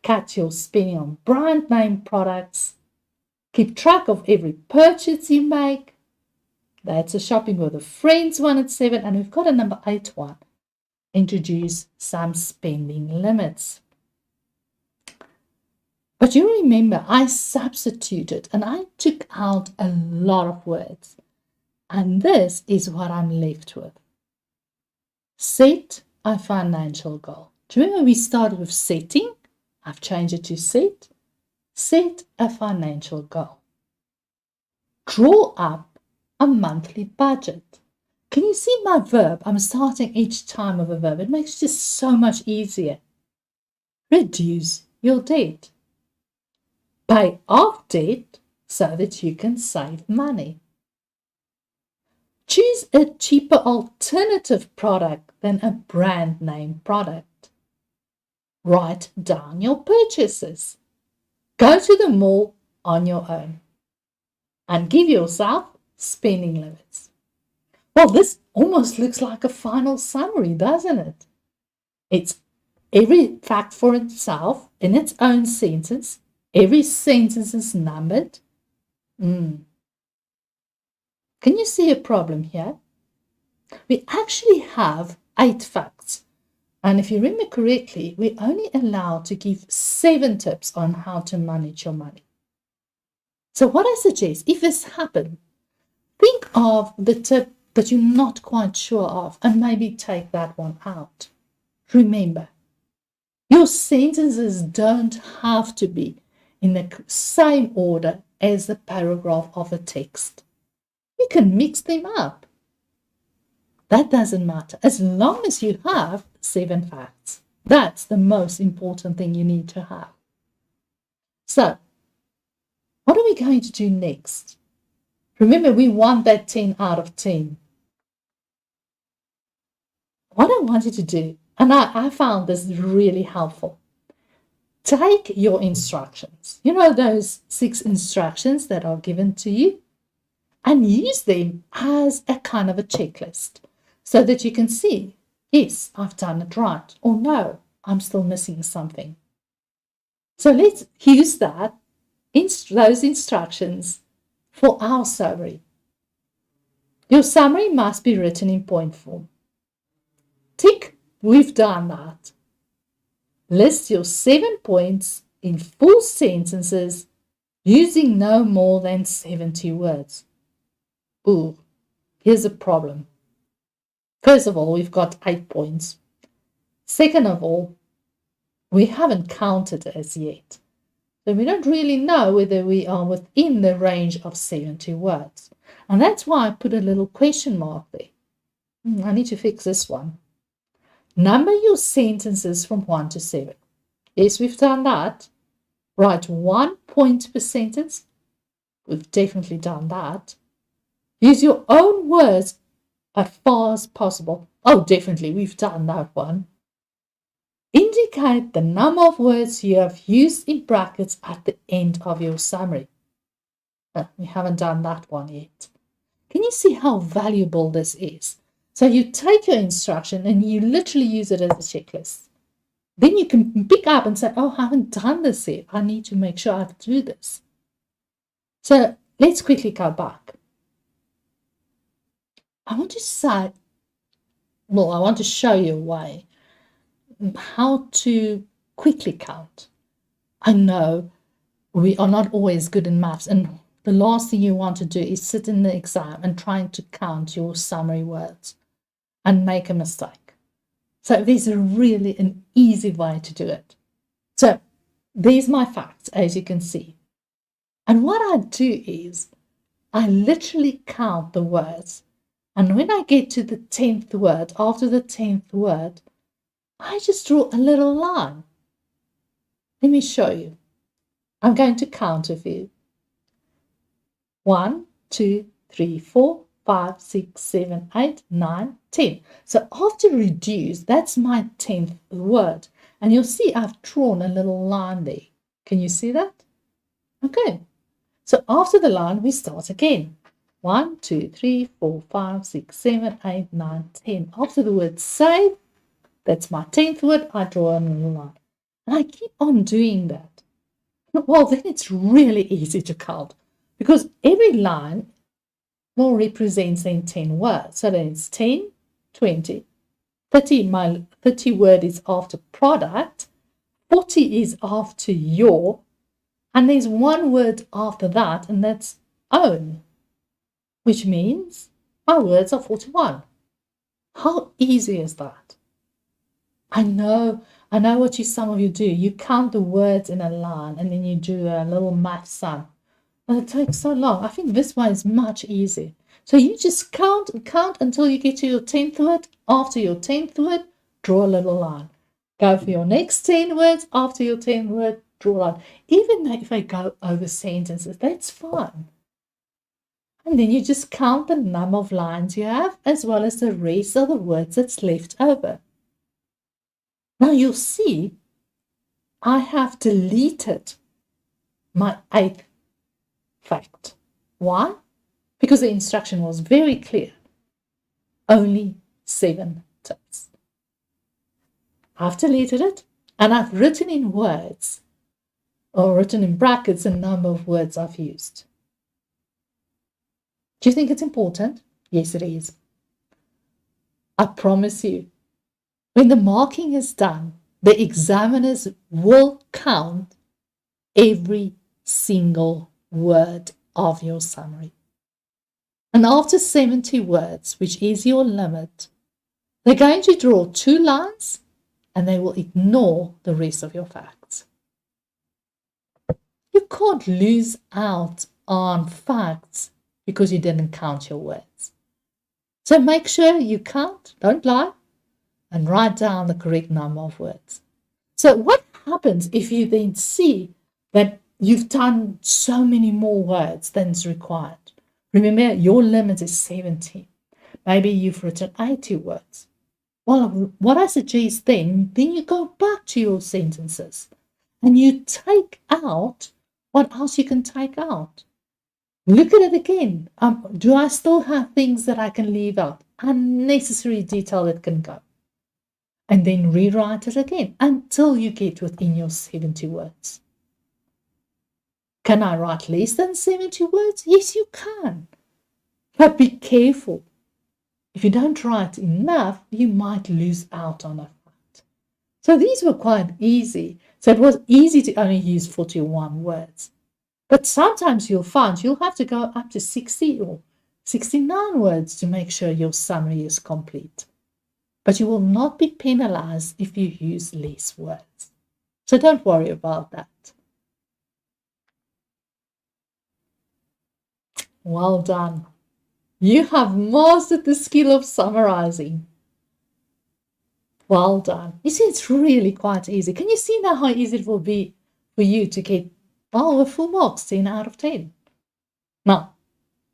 Cut your spending on brand name products. Keep track of every purchase you make. That's a shopping with a friends one at 7. And we've got a number 8 one. Introduce some spending limits. But you remember, I substituted and I took out a lot of words. And this is what I'm left with. Set a financial goal. Do you remember we started with setting? I've changed it to set. Set a financial goal. Draw up a monthly budget. Can you see my verb? I'm starting each time with a verb. It makes it just so much easier. Reduce your debt. Pay off debt so that you can save money. Choose a cheaper alternative product than a brand name product. Write down your purchases. Go to the mall on your own. And give yourself spending limits. Well, this almost looks like a final summary, doesn't it? It's every fact for itself in its own sentence. Every sentence is numbered. Can you see a problem here? We actually have 8 facts. And if you remember correctly, we're only allowed to give 7 tips on how to manage your money. So what I suggest, if this happens, think of the tip that you're not quite sure of and maybe take that one out. Remember, your sentences don't have to be in the same order as the paragraph of a text. You can mix them up. That doesn't matter, as long as you have 7 facts. That's the most important thing you need to have. So, what are we going to do next? Remember, we want that 10 out of 10. What I want you to do, and I found this really helpful, take your instructions, you know, those 6 instructions that are given to you, and use them as a kind of a checklist so that you can see, yes, I've done it right, or no, I'm still missing something. So let's use that, those instructions for our summary. Your summary must be written in point form. Tick, we've done that. List your 7 points in full sentences using no more than 70 words. Ooh, here's a problem. First of all, we've got 8 points. Second of all, we haven't counted as yet. So we don't really know whether we are within the range of 70 words. And that's why I put a little question mark there. I need to fix this one. Number your sentences from 1 to 7. Yes, we've done that. Write 1 point per sentence. We've definitely done that. Use your own words as far as possible. Oh, definitely, we've done that one. Indicate the number of words you have used in brackets at the end of your summary. We haven't done that one yet. Can you see how valuable this is? So you take your instruction and you literally use it as a checklist. Then you can pick up and say, oh, I haven't done this yet. I need to make sure I do this. So let's quickly go back. I want to show you a way how to quickly count. I know we are not always good in maths, and the last thing you want to do is sit in the exam and trying to count your summary words and make a mistake. So there's really an easy way to do it. So there's my facts, as you can see. And what I do is I literally count the words. And when I get to the 10th word, after the 10th word, I just draw a little line. Let me show you. I'm going to count with you. 1, 2, 3, 4, 5, 6, 7, 8, 9, 10. So after reduce, that's my 10th word. And you'll see I've drawn a little line there. Can you see that? Okay. So after the line, we start again. 1, 2, 3, 4, 5, 6, 7, 8, 9, 10. After the word save, that's my 10th word, I draw a little line. And I keep on doing that. Well, then it's really easy to count because every line represents then 10 words. So then it's 10, 20, 30. My 30 word is after product, 40 is after your, and there's 1 word after that, and that's own, which means my words are 41. How easy is that? I know what some of you do. You count the words in a line and then you do a little math sum. And it takes so long. I think this one is much easier. So you just count and count until you get to your 10th word. After your 10th word, draw a little line. Go for your next 10 words. After your 10th word, draw a line. Even if I go over sentences, that's fine. And then you just count the number of lines you have as well as the rest of the words that's left over. Now you'll see I have deleted my 8th fact. Why? Because the instruction was very clear. Only 7 tips. I've deleted it and I've written in words or written in brackets the number of words I've used. Do you think it's important? Yes, it is. I promise you, when the marking is done, the examiners will count every single word of your summary. And after 70 words, which is your limit, they're going to draw 2 lines and they will ignore the rest of your facts. You can't lose out on facts because you didn't count your words. So make sure you count, don't lie, and write down the correct number of words. So what happens if you then see that you've done so many more words than is required? Remember, your limit is 70. Maybe you've written 80 words. Well, what I suggest then you go back to your sentences and you take out what else you can take out. Look at it again. Do I still have things that I can leave out? Unnecessary detail that can go. And then rewrite it again until you get within your 70 words. Can I write less than 70 words? Yes, you can. But be careful. If you don't write enough, you might lose out on a fact. So these were quite easy. So it was easy to only use 41 words. But sometimes you'll find you'll have to go up to 60 or 69 words to make sure your summary is complete. But you will not be penalized if you use less words. So don't worry about that. Well done. You have mastered the skill of summarizing. Well done. You see, it's really quite easy. Can you see now how easy it will be for you to get, a full marks, 10 out of 10? Now,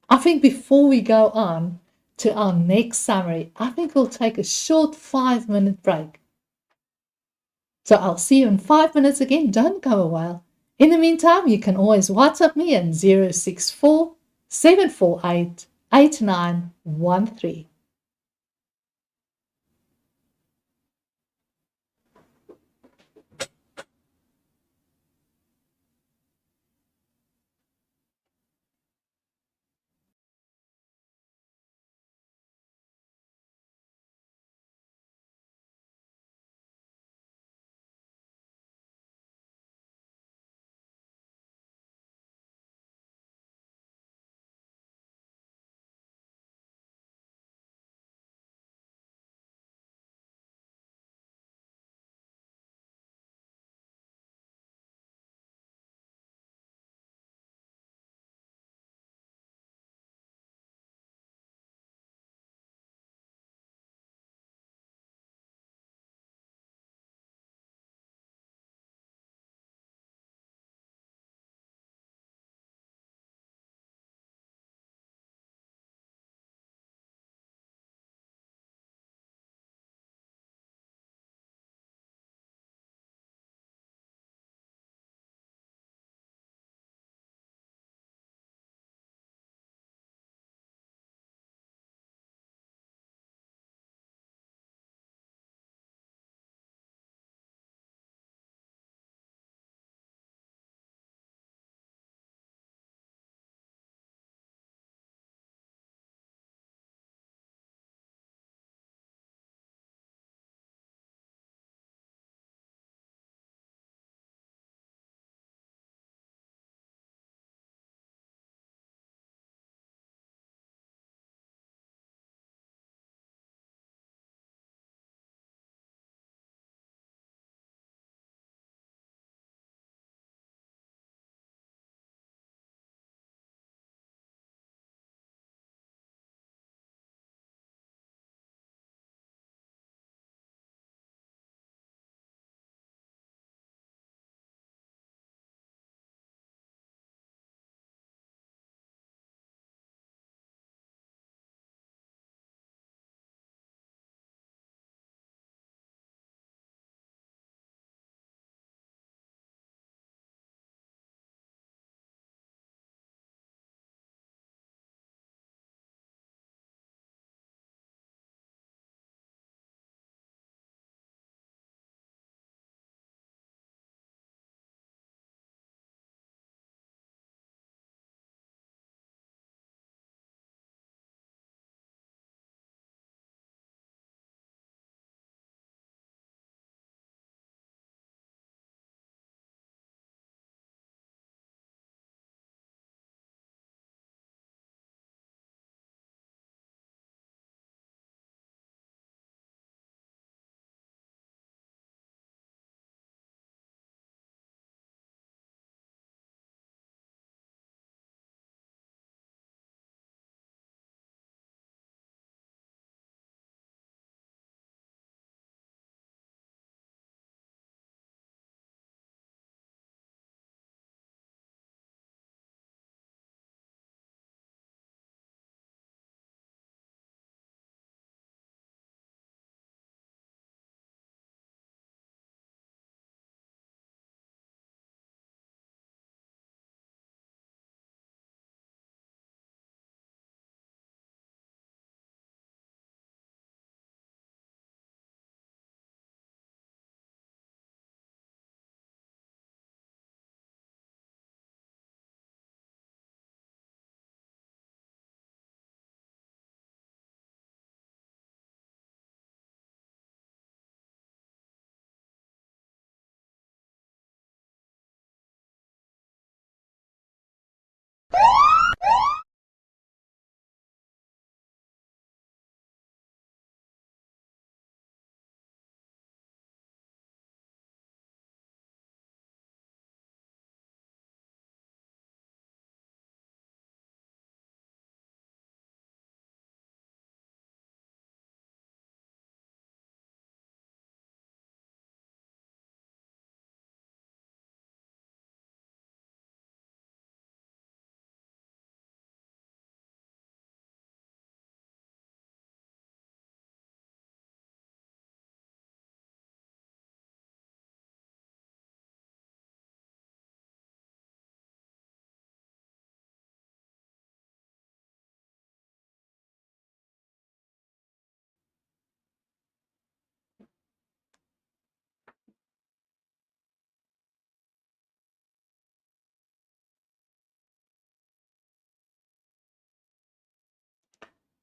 I think before we go on to our next summary, I think we'll take a short 5-minute break. So I'll see you in 5 minutes again. Don't go a while. In the meantime, you can always WhatsApp me at 064 748 8913.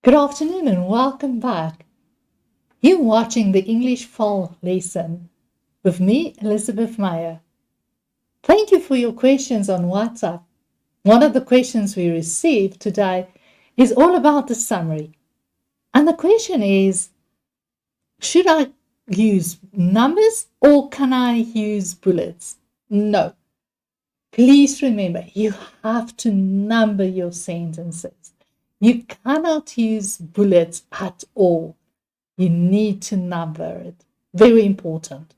Good afternoon and welcome back. You're watching the English Fall lesson with me, Elizabeth Meyer. Thank you for your questions on WhatsApp. One of the questions we received today is all about the summary. And the question is, should I use numbers or can I use bullets? No. Please remember, you have to number your sentences. You cannot use bullets at all. You need to number it. Very important.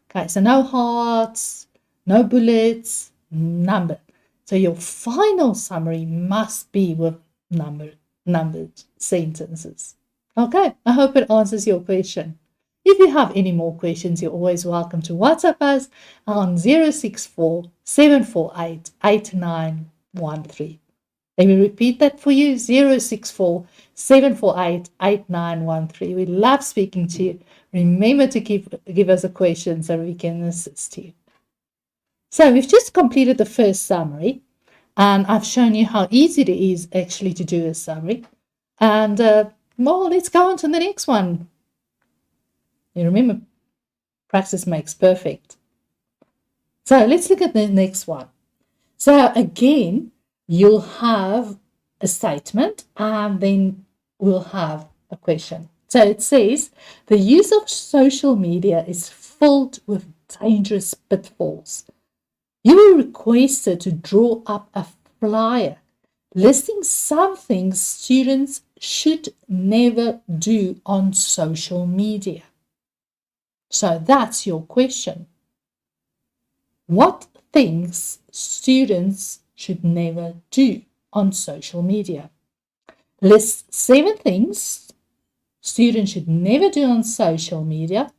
Okay, so no hearts, no bullets, number. So your final summary must be with numbered sentences. Okay, I hope it answers your question. If you have any more questions, you're always welcome to WhatsApp us on 064 748 8913. Let me repeat that for you, 064 748 8913. We love speaking to you. Remember to give us a question so we can assist you. So we've just completed the first summary, and I've shown you how easy it is actually to do a summary. And well, let's go on to the next one. You remember, practice makes perfect. So let's look at the next one. So again, you'll have a statement and then we'll have a question. So it says, the use of social media is filled with dangerous pitfalls. You were requested to draw up a flyer listing some things students should never do on social media. So that's your question. What things students should never do on social media? List 7 things students should never do on social media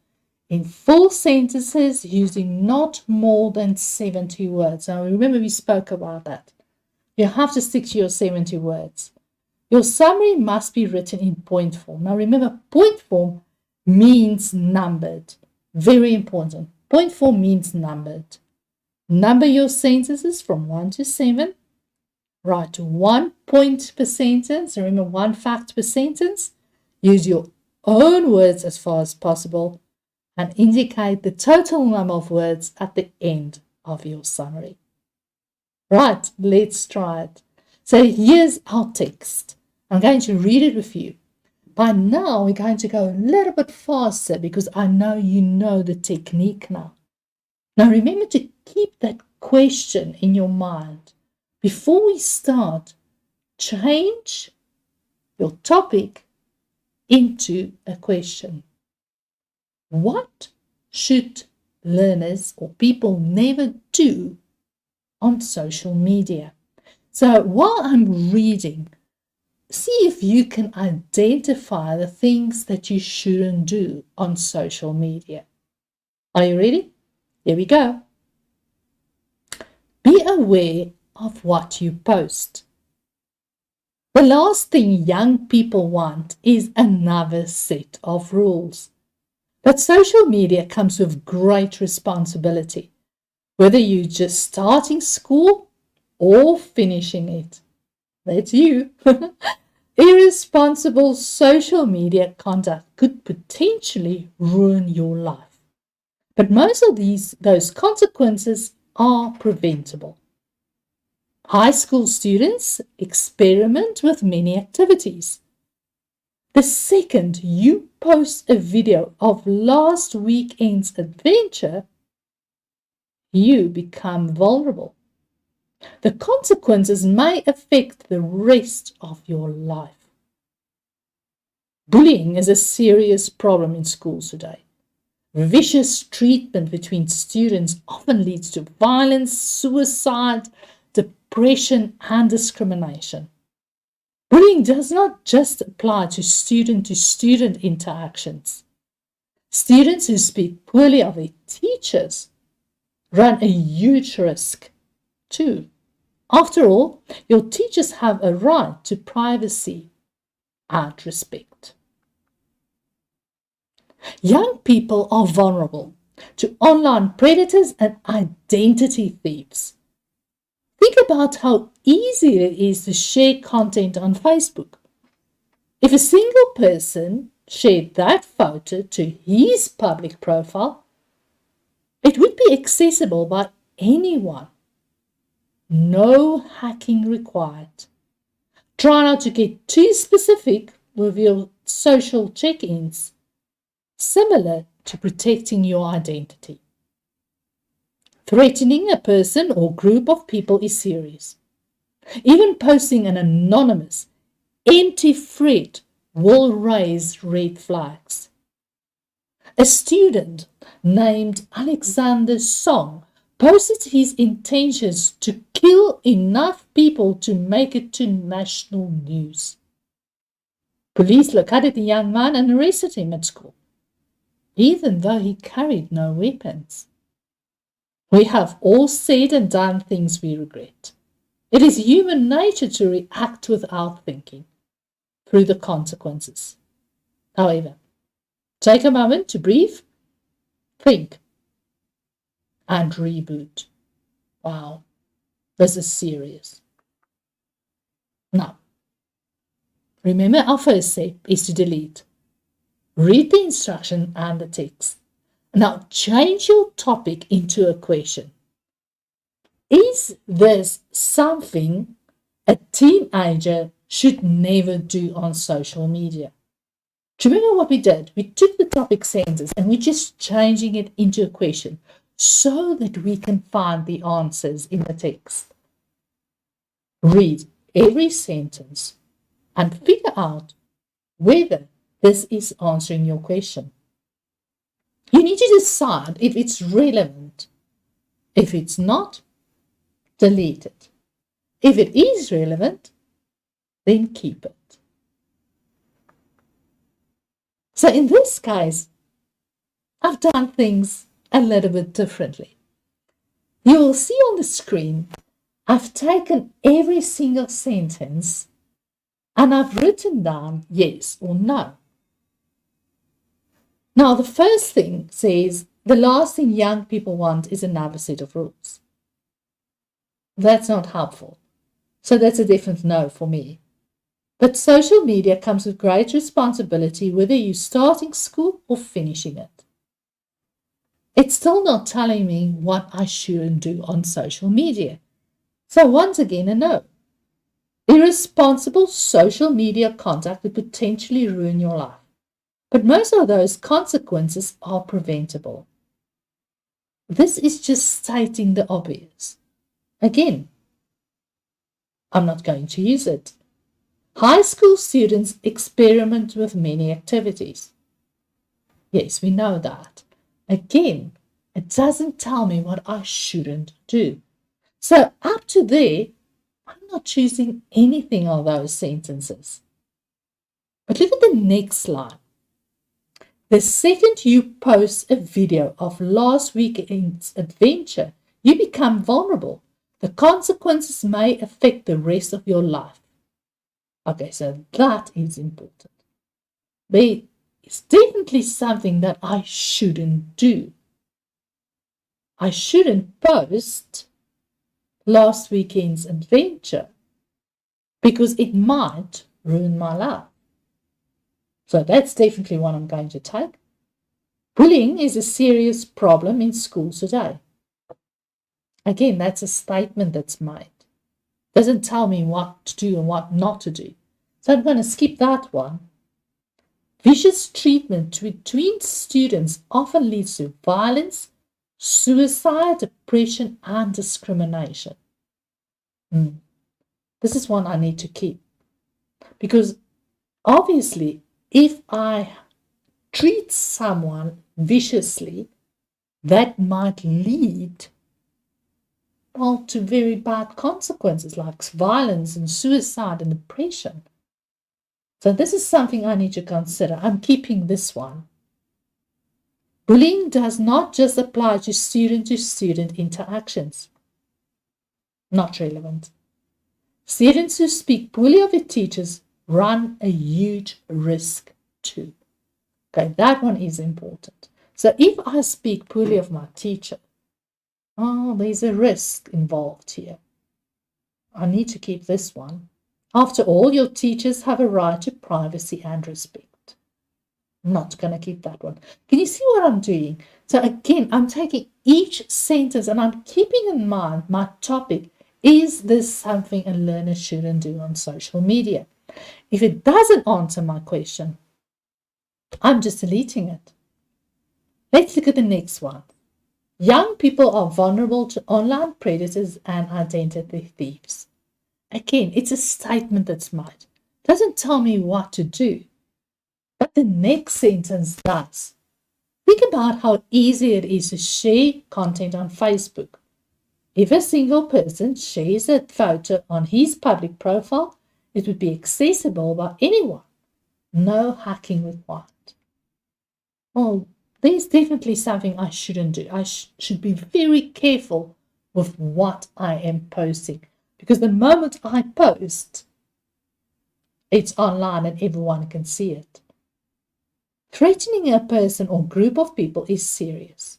in full sentences using not more than 70 words. Now remember we spoke about that. You have to stick to your 70 words. Your summary must be written in point form. Now remember, point form means numbered. Very important. Point form means numbered. Number your sentences from 1 to 7. Write 1 point per sentence. Remember, 1 fact per sentence. Use your own words as far as possible and indicate the total number of words at the end of your summary. Right, let's try it. So here's our text. I'm going to read it with you. By now, we're going to go a little bit faster because I know you know the technique now. Now, remember to keep that question in your mind. Before we start, change your topic into a question. What should learners or people never do on social media? So while I'm reading, see if you can identify the things that you shouldn't do on social media. Are you ready? Here we go. Be aware of what you post. The last thing young people want is another set of rules. But social media comes with great responsibility, whether you're just starting school or finishing it. That's you. Irresponsible social media conduct could potentially ruin your life. But most of those consequences are preventable. High school students experiment with many activities. The second you post a video of last weekend's adventure, you become vulnerable. The consequences may affect the rest of your life. Bullying is a serious problem in schools today. Vicious treatment between students often leads to violence, suicide, depression, and discrimination. Bullying does not just apply to student interactions. Students who speak poorly of their teachers run a huge risk too. After all, your teachers have a right to privacy and respect. Young people are vulnerable to online predators and identity thieves. Think about how easy it is to share content on Facebook. If a single person shared that photo to his public profile, it would be accessible by anyone. No hacking required. Try not to get too specific with your social check-ins, similar to protecting your identity. Threatening a person or group of people is serious. Even posting an anonymous, empty threat will raise red flags. A student named Alexander Song posted his intentions to kill enough people to make it to national news. Police located the young man and arrested him at school, even though he carried no weapons. We have all said and done things we regret. It is human nature to react without thinking through the consequences. However, take a moment to breathe, think, and reboot. Wow, this is serious. Now, remember our first step is to delete. Read the instruction and the text. Now change your topic into a question. Is this something a teenager should never do on social media? Do you remember what we did? We took the topic sentence and we're just changing it into a question so that we can find the answers in the text. Read every sentence and figure out whether this is answering your question. You need to decide if it's relevant. If it's not, delete it. If it is relevant, then keep it. So in this case, I've done things a little bit differently. You will see on the screen, I've taken every single sentence and I've written down yes or no. Now, the first thing says, the last thing young people want is another set of rules. That's not helpful. So that's a definite no for me. But social media comes with great responsibility whether you're starting school or finishing it. It's still not telling me what I shouldn't do on social media. So once again, a no. Irresponsible social media contact could potentially ruin your life. But most of those consequences are preventable. This is just stating the obvious. Again, I'm not going to use it. High school students experiment with many activities. Yes, we know that. Again, it doesn't tell me what I shouldn't do. So up to there, I'm not choosing anything of those sentences. But look at the next line. The second you post a video of last weekend's adventure, you become vulnerable. The consequences may affect the rest of your life. Okay, so that is important. There is definitely something that I shouldn't do. I shouldn't post last weekend's adventure because it might ruin my life. So that's definitely one I'm going to take. Bullying is a serious problem in schools today. Again, that's a statement that's made. Doesn't tell me what to do and what not to do. So I'm going to skip that one. Vicious treatment between students often leads to violence, suicide, depression, and discrimination. This is one I need to keep. Because obviously, if I treat someone viciously, that might lead, well, to very bad consequences like violence and suicide and depression. So this is something I need to consider. I'm keeping this one. Bullying does not just apply to student interactions. Not relevant. Students who speak poorly of their teachers run a huge risk too. Okay, that one is important. So if I speak poorly of my teacher, there's a risk involved here. I need to keep this one. After all, your teachers have a right to privacy and respect. I'm not going to keep that one. Can you see what I'm doing? So again, I'm taking each sentence and I'm keeping in mind my topic. Is this something a learner shouldn't do on social media? If it doesn't answer my question, I'm just deleting it. Let's look at the next one. Young people are vulnerable to online predators and identity thieves. Again, it's a statement that's made. It doesn't tell me what to do. But the next sentence does. Think about how easy it is to share content on Facebook. If a single person shares a photo on his public profile, it would be accessible by anyone. No hacking required. Well, there's definitely something I shouldn't do. I should be very careful with what I am posting. Because the moment I post, it's online and everyone can see it. Threatening a person or group of people is serious.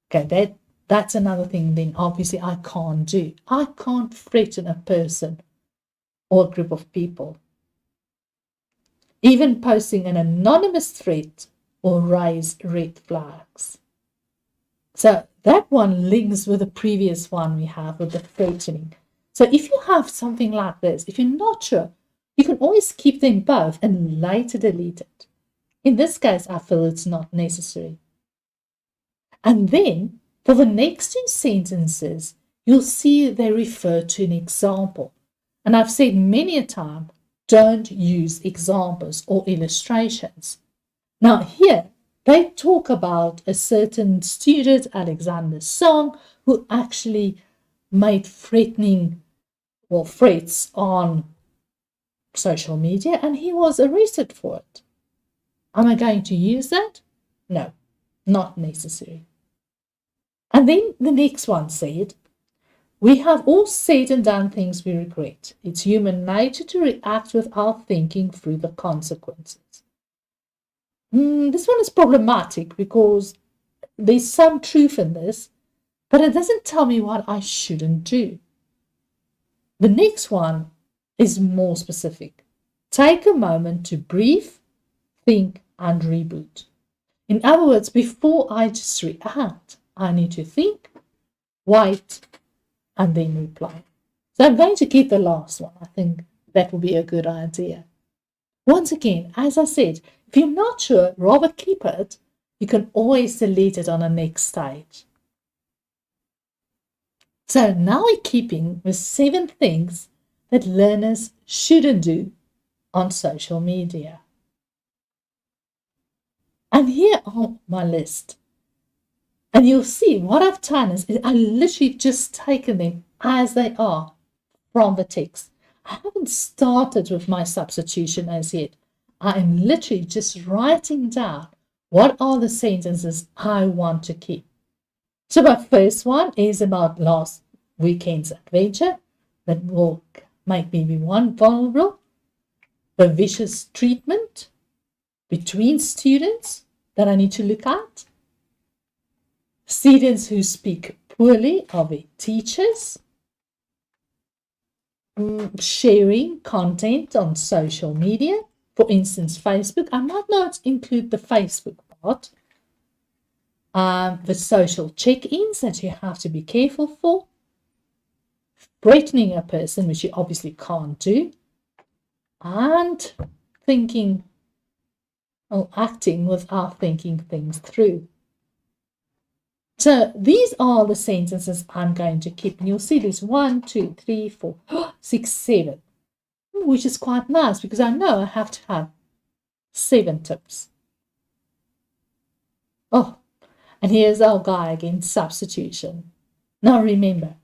Okay, that's another thing then obviously I can't do. I can't threaten a person or a group of people. Even posting an anonymous threat will raise red flags. So that one links with the previous one we have with the threatening. So if you have something like this, if you're not sure, you can always keep them both and later delete it. In this case, I feel it's not necessary. And then for the next two sentences, you'll see they refer to an example. And I've said many a time, don't use examples or illustrations. Now here, they talk about a certain student, Alexander Song, who actually made threats on social media, and he was arrested for it. Am I going to use that? No, not necessary. And then the next one said, we have all said and done things we regret. It's human nature to react without thinking through the consequences. This one is problematic because there's some truth in this, but it doesn't tell me what I shouldn't do. The next one is more specific. Take a moment to breathe, think, and reboot. In other words, before I just react, I need to think, wait, and then reply. So I'm going to keep the last one. I think that will be a good idea. Once again, as I said, if you're not sure, rather keep it. You can always delete it on the next stage. So now we're keeping with 7 things that learners shouldn't do on social media. And here are my list. And you'll see what I've done is I literally just taken them as they are from the text. I haven't started with my substitution as yet. I am literally just writing down what are the sentences I want to keep. So my first one is about last weekend's adventure that will make me be vulnerable. The vicious treatment between students that I need to look at. Students who speak poorly of their teachers. Sharing content on social media. For instance, Facebook. I might not include the Facebook part. The social check-ins that you have to be careful for. Threatening a person, which you obviously can't do. And thinking or acting without thinking things through. So these are the sentences I'm going to keep. And you'll see there's 1, 2, 3, 4, 6, 7. Which is quite nice because I know I have to have 7 tips. Oh, and here's our guy again, substitution. Now remember,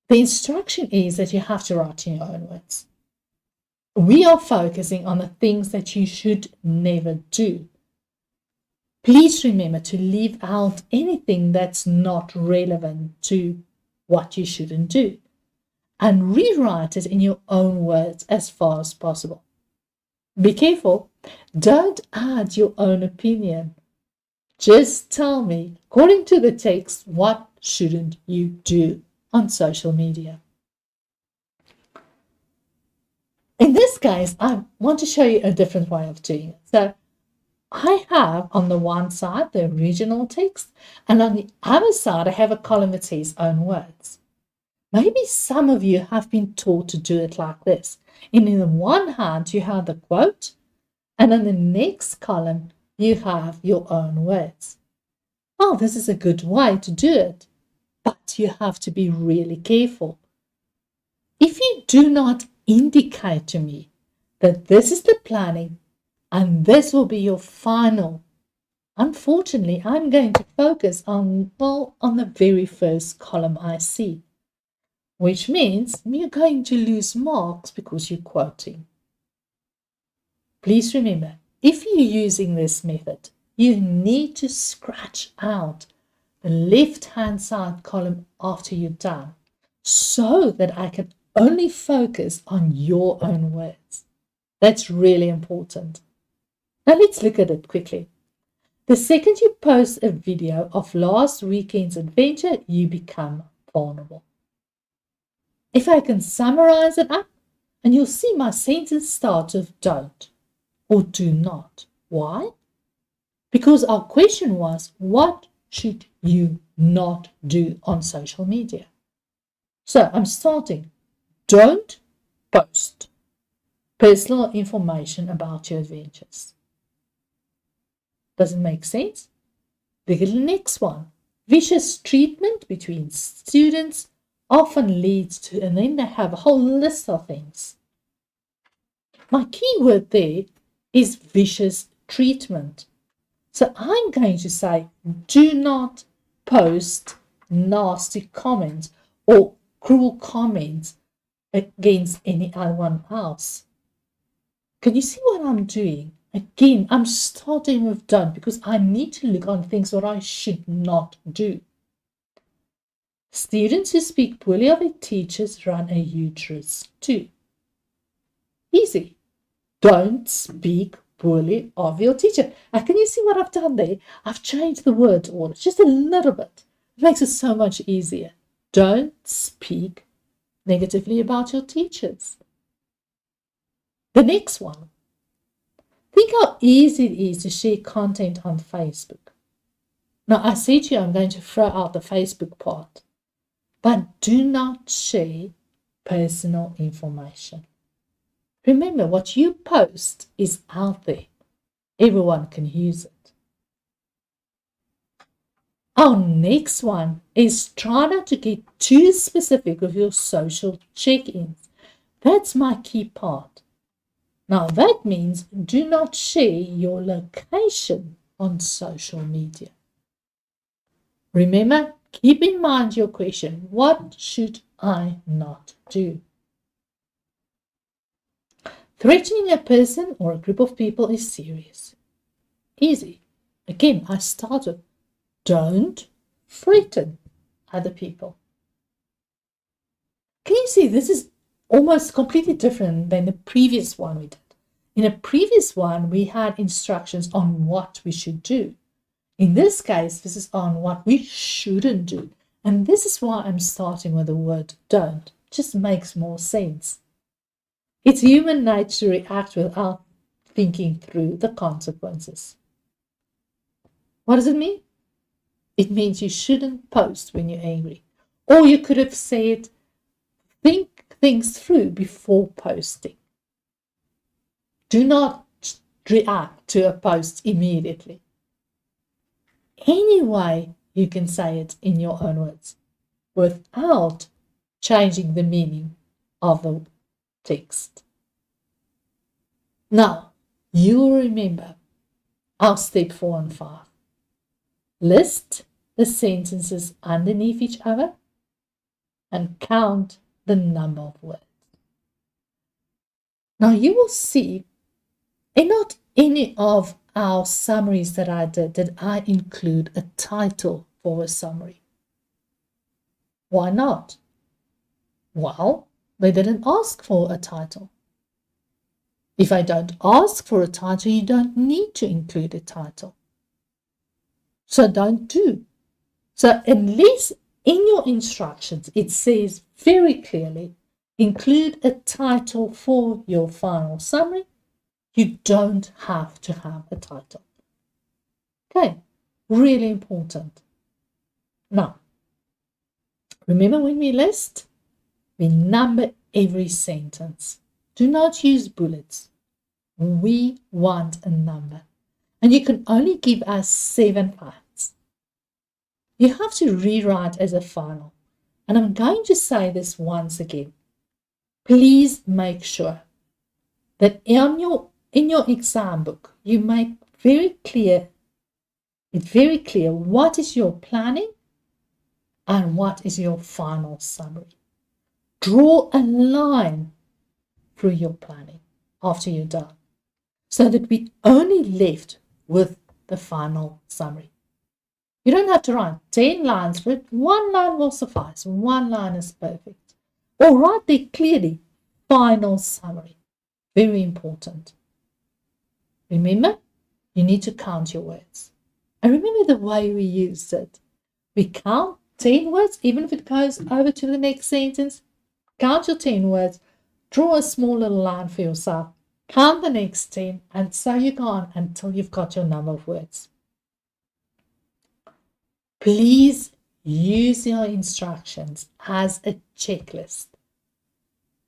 the instruction is that you have to write in your own words. We are focusing on the things that you should never do. Please remember to leave out anything that's not relevant to what you shouldn't do. And rewrite it in your own words as far as possible. Be careful. Don't add your own opinion. Just tell me, according to the text, what shouldn't you do on social media. In this case, I want to show you a different way of doing it. So I have on the one side the original text, and on the other side, I have a column that says own words. Maybe some of you have been taught to do it like this. And in the one hand, you have the quote, and in the next column, you have your own words. Oh, this is a good way to do it, but you have to be really careful. If you do not indicate to me that this is the planning and this will be your final, unfortunately, I'm going to focus on the very first column I see, which means you're going to lose marks because you're quoting. Please remember, if you're using this method, you need to scratch out the left-hand side column after you're done so that I can only focus on your own words. That's really important. Now let's look at it quickly. The second you post a video of last weekend's adventure, you become vulnerable. If I can summarize it up, and you'll see my sentence starts with don't or do not. Why? Because our question was, what should you not do on social media? So I'm starting, don't post personal information about your adventures. Does it make sense? Look at the next one. Vicious treatment between students often leads to, and then they have a whole list of things. My key word there is vicious treatment. So I'm going to say, do not post nasty comments or cruel comments against anyone else. Can you see what I'm doing? Again, I'm starting with don't because I need to look on things that I should not do. Students who speak poorly of their teachers run a huge risk too. Easy. Don't speak poorly of your teacher. And can you see what I've done there? I've changed the word order just a little bit. It makes it so much easier. Don't speak negatively about your teachers. The next one. Think how easy it is to share content on Facebook. Now, I said to you, I'm going to throw out the Facebook part, but do not share personal information. Remember, what you post is out there. Everyone can use it. Our next one is try not to get too specific with your social check-ins. That's my key part. Now, that means do not share your location on social media. Remember, keep in mind your question, what should I not do? Threatening a person or a group of people is serious. Easy. Again, I started. Don't threaten other people. Can you see this is almost completely different than the previous one we did? In a previous one, we had instructions on what we should do. In this case, this is on what we shouldn't do. And this is why I'm starting with the word don't. It just makes more sense. It's human nature to react without thinking through the consequences. What does it mean? It means you shouldn't post when you're angry. Or you could have said, think things through before posting. Do not react to a post immediately. Anyway, you can say it in your own words without changing the meaning of the text. Now, you will remember our step 4 and 5. List the sentences underneath each other and count the number of words. Now, you will see in not any of our summaries that I did I include a title for a summary. Why not? Well, they didn't ask for a title. If I don't ask for a title, you don't need to include a title. So don't do. So unless in your instructions it says very clearly include a title for your final summary. You don't have to have a title. Okay, really important. Now, remember when we list, we number every sentence. Do not use bullets. We want a number. And you can only give us 7 facts. You have to rewrite as a final. And I'm going to say this once again. Please make sure that in your exam book, you make it's very clear what is your planning and what is your final summary. Draw a line through your planning after you're done, so that we're only left with the final summary. You don't have to write 10 lines for it. 1 line will suffice. 1 line is perfect. Or write there clearly, final summary. Very important. Remember, you need to count your words. And remember the way we used it. We count 10 words, even if it goes over to the next sentence. Count your 10 words. Draw a small little line for yourself. Count the next 10, and so you go on until you've got your number of words. Please use your instructions as a checklist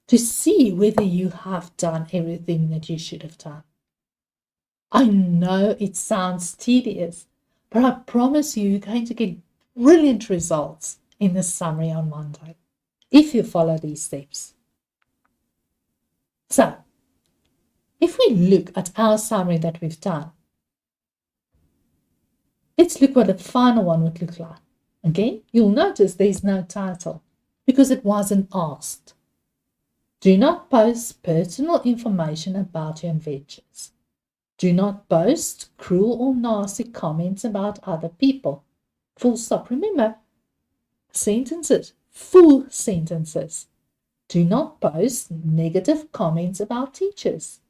to see whether you have done everything that you should have done. I know it sounds tedious, but I promise you're going to get brilliant results in the summary on Monday if you follow these steps. So, if we look at our summary that we've done, let's look what the final one would look like. Again, you'll notice there's no title because it wasn't asked. Do not post personal information about your adventures. Do not post cruel or nasty comments about other people. Full stop. Remember, sentences, full sentences. Do not post negative comments about teachers.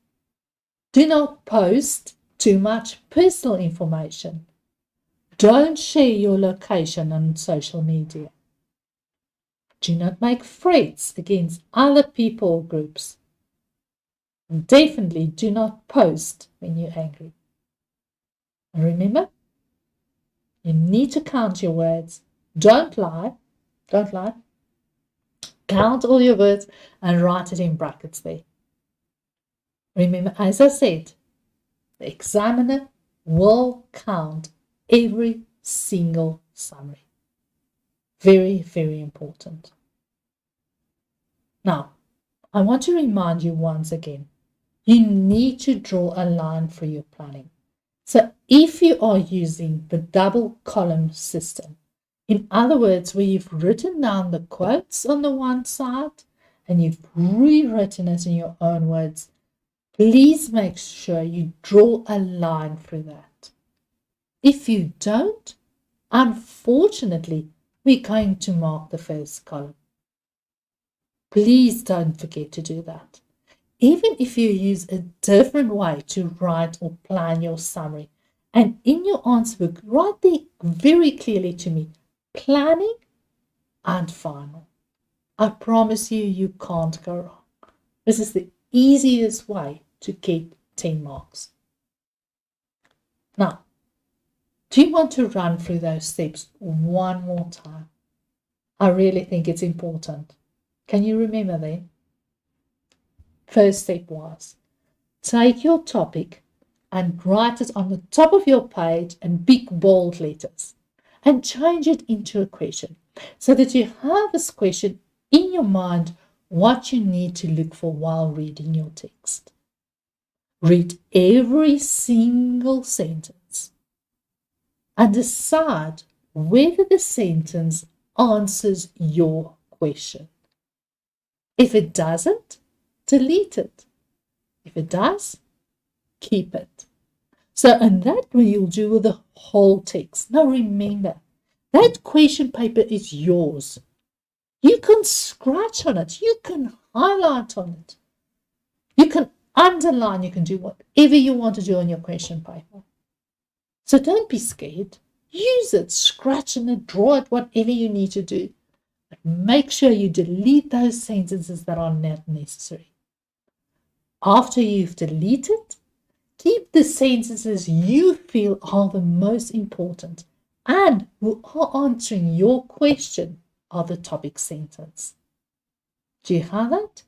Do not post too much personal information. Don't share your location on social media. Do not make threats against other people or groups. And definitely do not post when you're angry. And remember, you need to count your words. Don't lie. Don't lie. Count all your words and write it in brackets there. Remember, as I said, the examiner will count every single summary. Very, very important. Now, I want to remind you once again, you need to draw a line for your planning. So if you are using the double column system, in other words, where you've written down the quotes on the one side and you've rewritten it in your own words, please make sure you draw a line through that. If you don't, unfortunately, we're going to mark the first column. Please don't forget to do that. Even if you use a different way to write or plan your summary, and in your answer book, write there very clearly to me, planning and final. I promise you, you can't go wrong. This is the easiest way to get 10 marks. Now, do you want to run through those steps one more time? I really think it's important. Can you remember them? First step was, take your topic and write it on the top of your page in big bold letters and change it into a question so that you have this question in your mind what you need to look for while reading your text. Read every single sentence and decide whether the sentence answers your question. If it doesn't, delete it. If it does, keep it. So, and that way you'll do with the whole text. Now remember, that question paper is yours. You can scratch on it. You can highlight on it. You can underline. You can do whatever you want to do on your question paper. So don't be scared. Use it. Scratch on it. Draw it. Whatever you need to do. Make sure you delete those sentences that are not necessary. After you've deleted, keep the sentences you feel are the most important and who are answering your question are the topic sentence. Do you have that?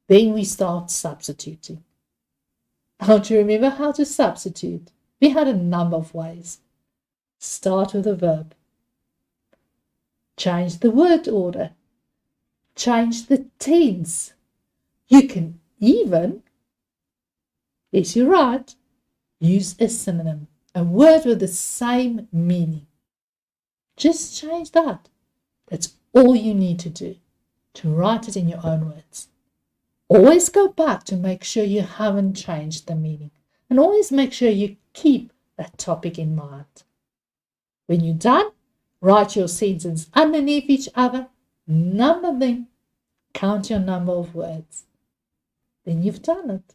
Then we start substituting. Now, do you remember how to substitute? We had a number of ways. Start with a verb. Change the word order. Change the tense. You can even, yes, you're right, use a synonym, a word with the same meaning. Just change that. That's all you need to do to write it in your own words. Always go back to make sure you haven't changed the meaning, and always make sure you keep that topic in mind. When you're done, write your sentences underneath each other, number them, count your number of words. Then you've done it.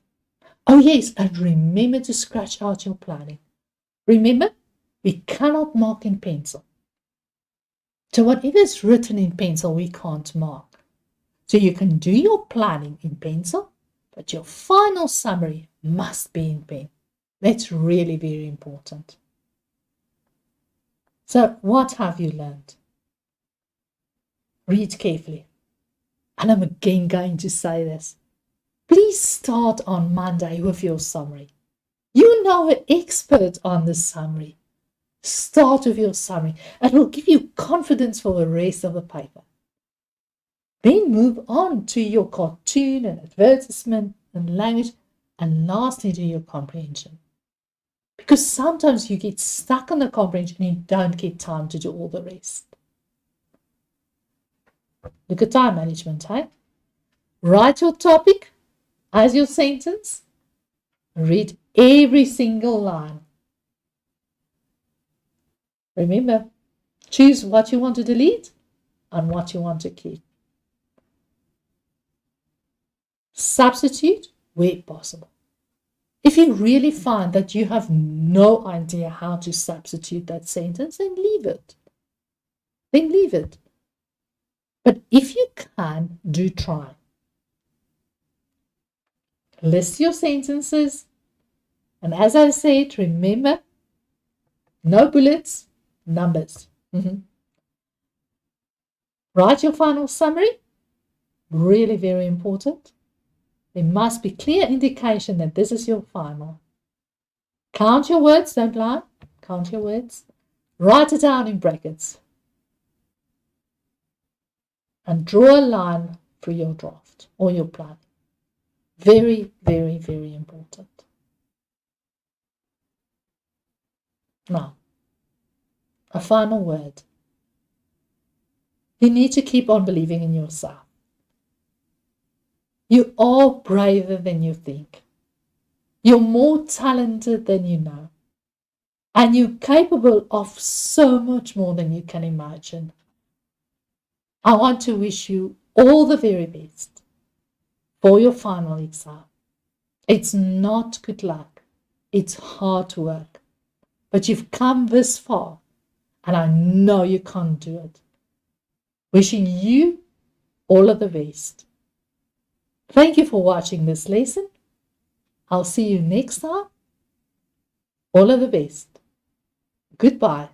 Oh yes, and remember to scratch out your planning. Remember, we cannot mark in pencil. So whatever is written in pencil, we can't mark. So you can do your planning in pencil, but your final summary must be in pen. That's really very important. So what have you learned? Read carefully. And I'm again going to say this. Please start on Monday with your summary. You know an expert on the summary. Start with your summary. It will give you confidence for the rest of the paper. Then move on to your cartoon and advertisement and language, and lastly to your comprehension. Because sometimes you get stuck on the comprehension and you don't get time to do all the rest. Look at time management, hey? Write your topic as your sentence. Read every single line. Remember, choose what you want to delete and what you want to keep. Substitute where possible. If you really find that you have no idea how to substitute that sentence, then leave it. But if you can, do try. List your sentences. And as I said, remember, no bullets, numbers. Write your final summary. Really very important. There must be clear indication that this is your final. Count your words, don't lie. Count your words. Write it down in brackets. And draw a line through your draft or your plan. Very, very, very important. Now, a final word. You need to keep on believing in yourself. You are braver than you think. You're more talented than you know. And you're capable of so much more than you can imagine. I want to wish you all the very best for your final exam. It's not good luck. It's hard work. But you've come this far, and I know you can't do it. Wishing you all of the best. Thank you for watching this lesson. I'll see you next time. All of the best. Goodbye.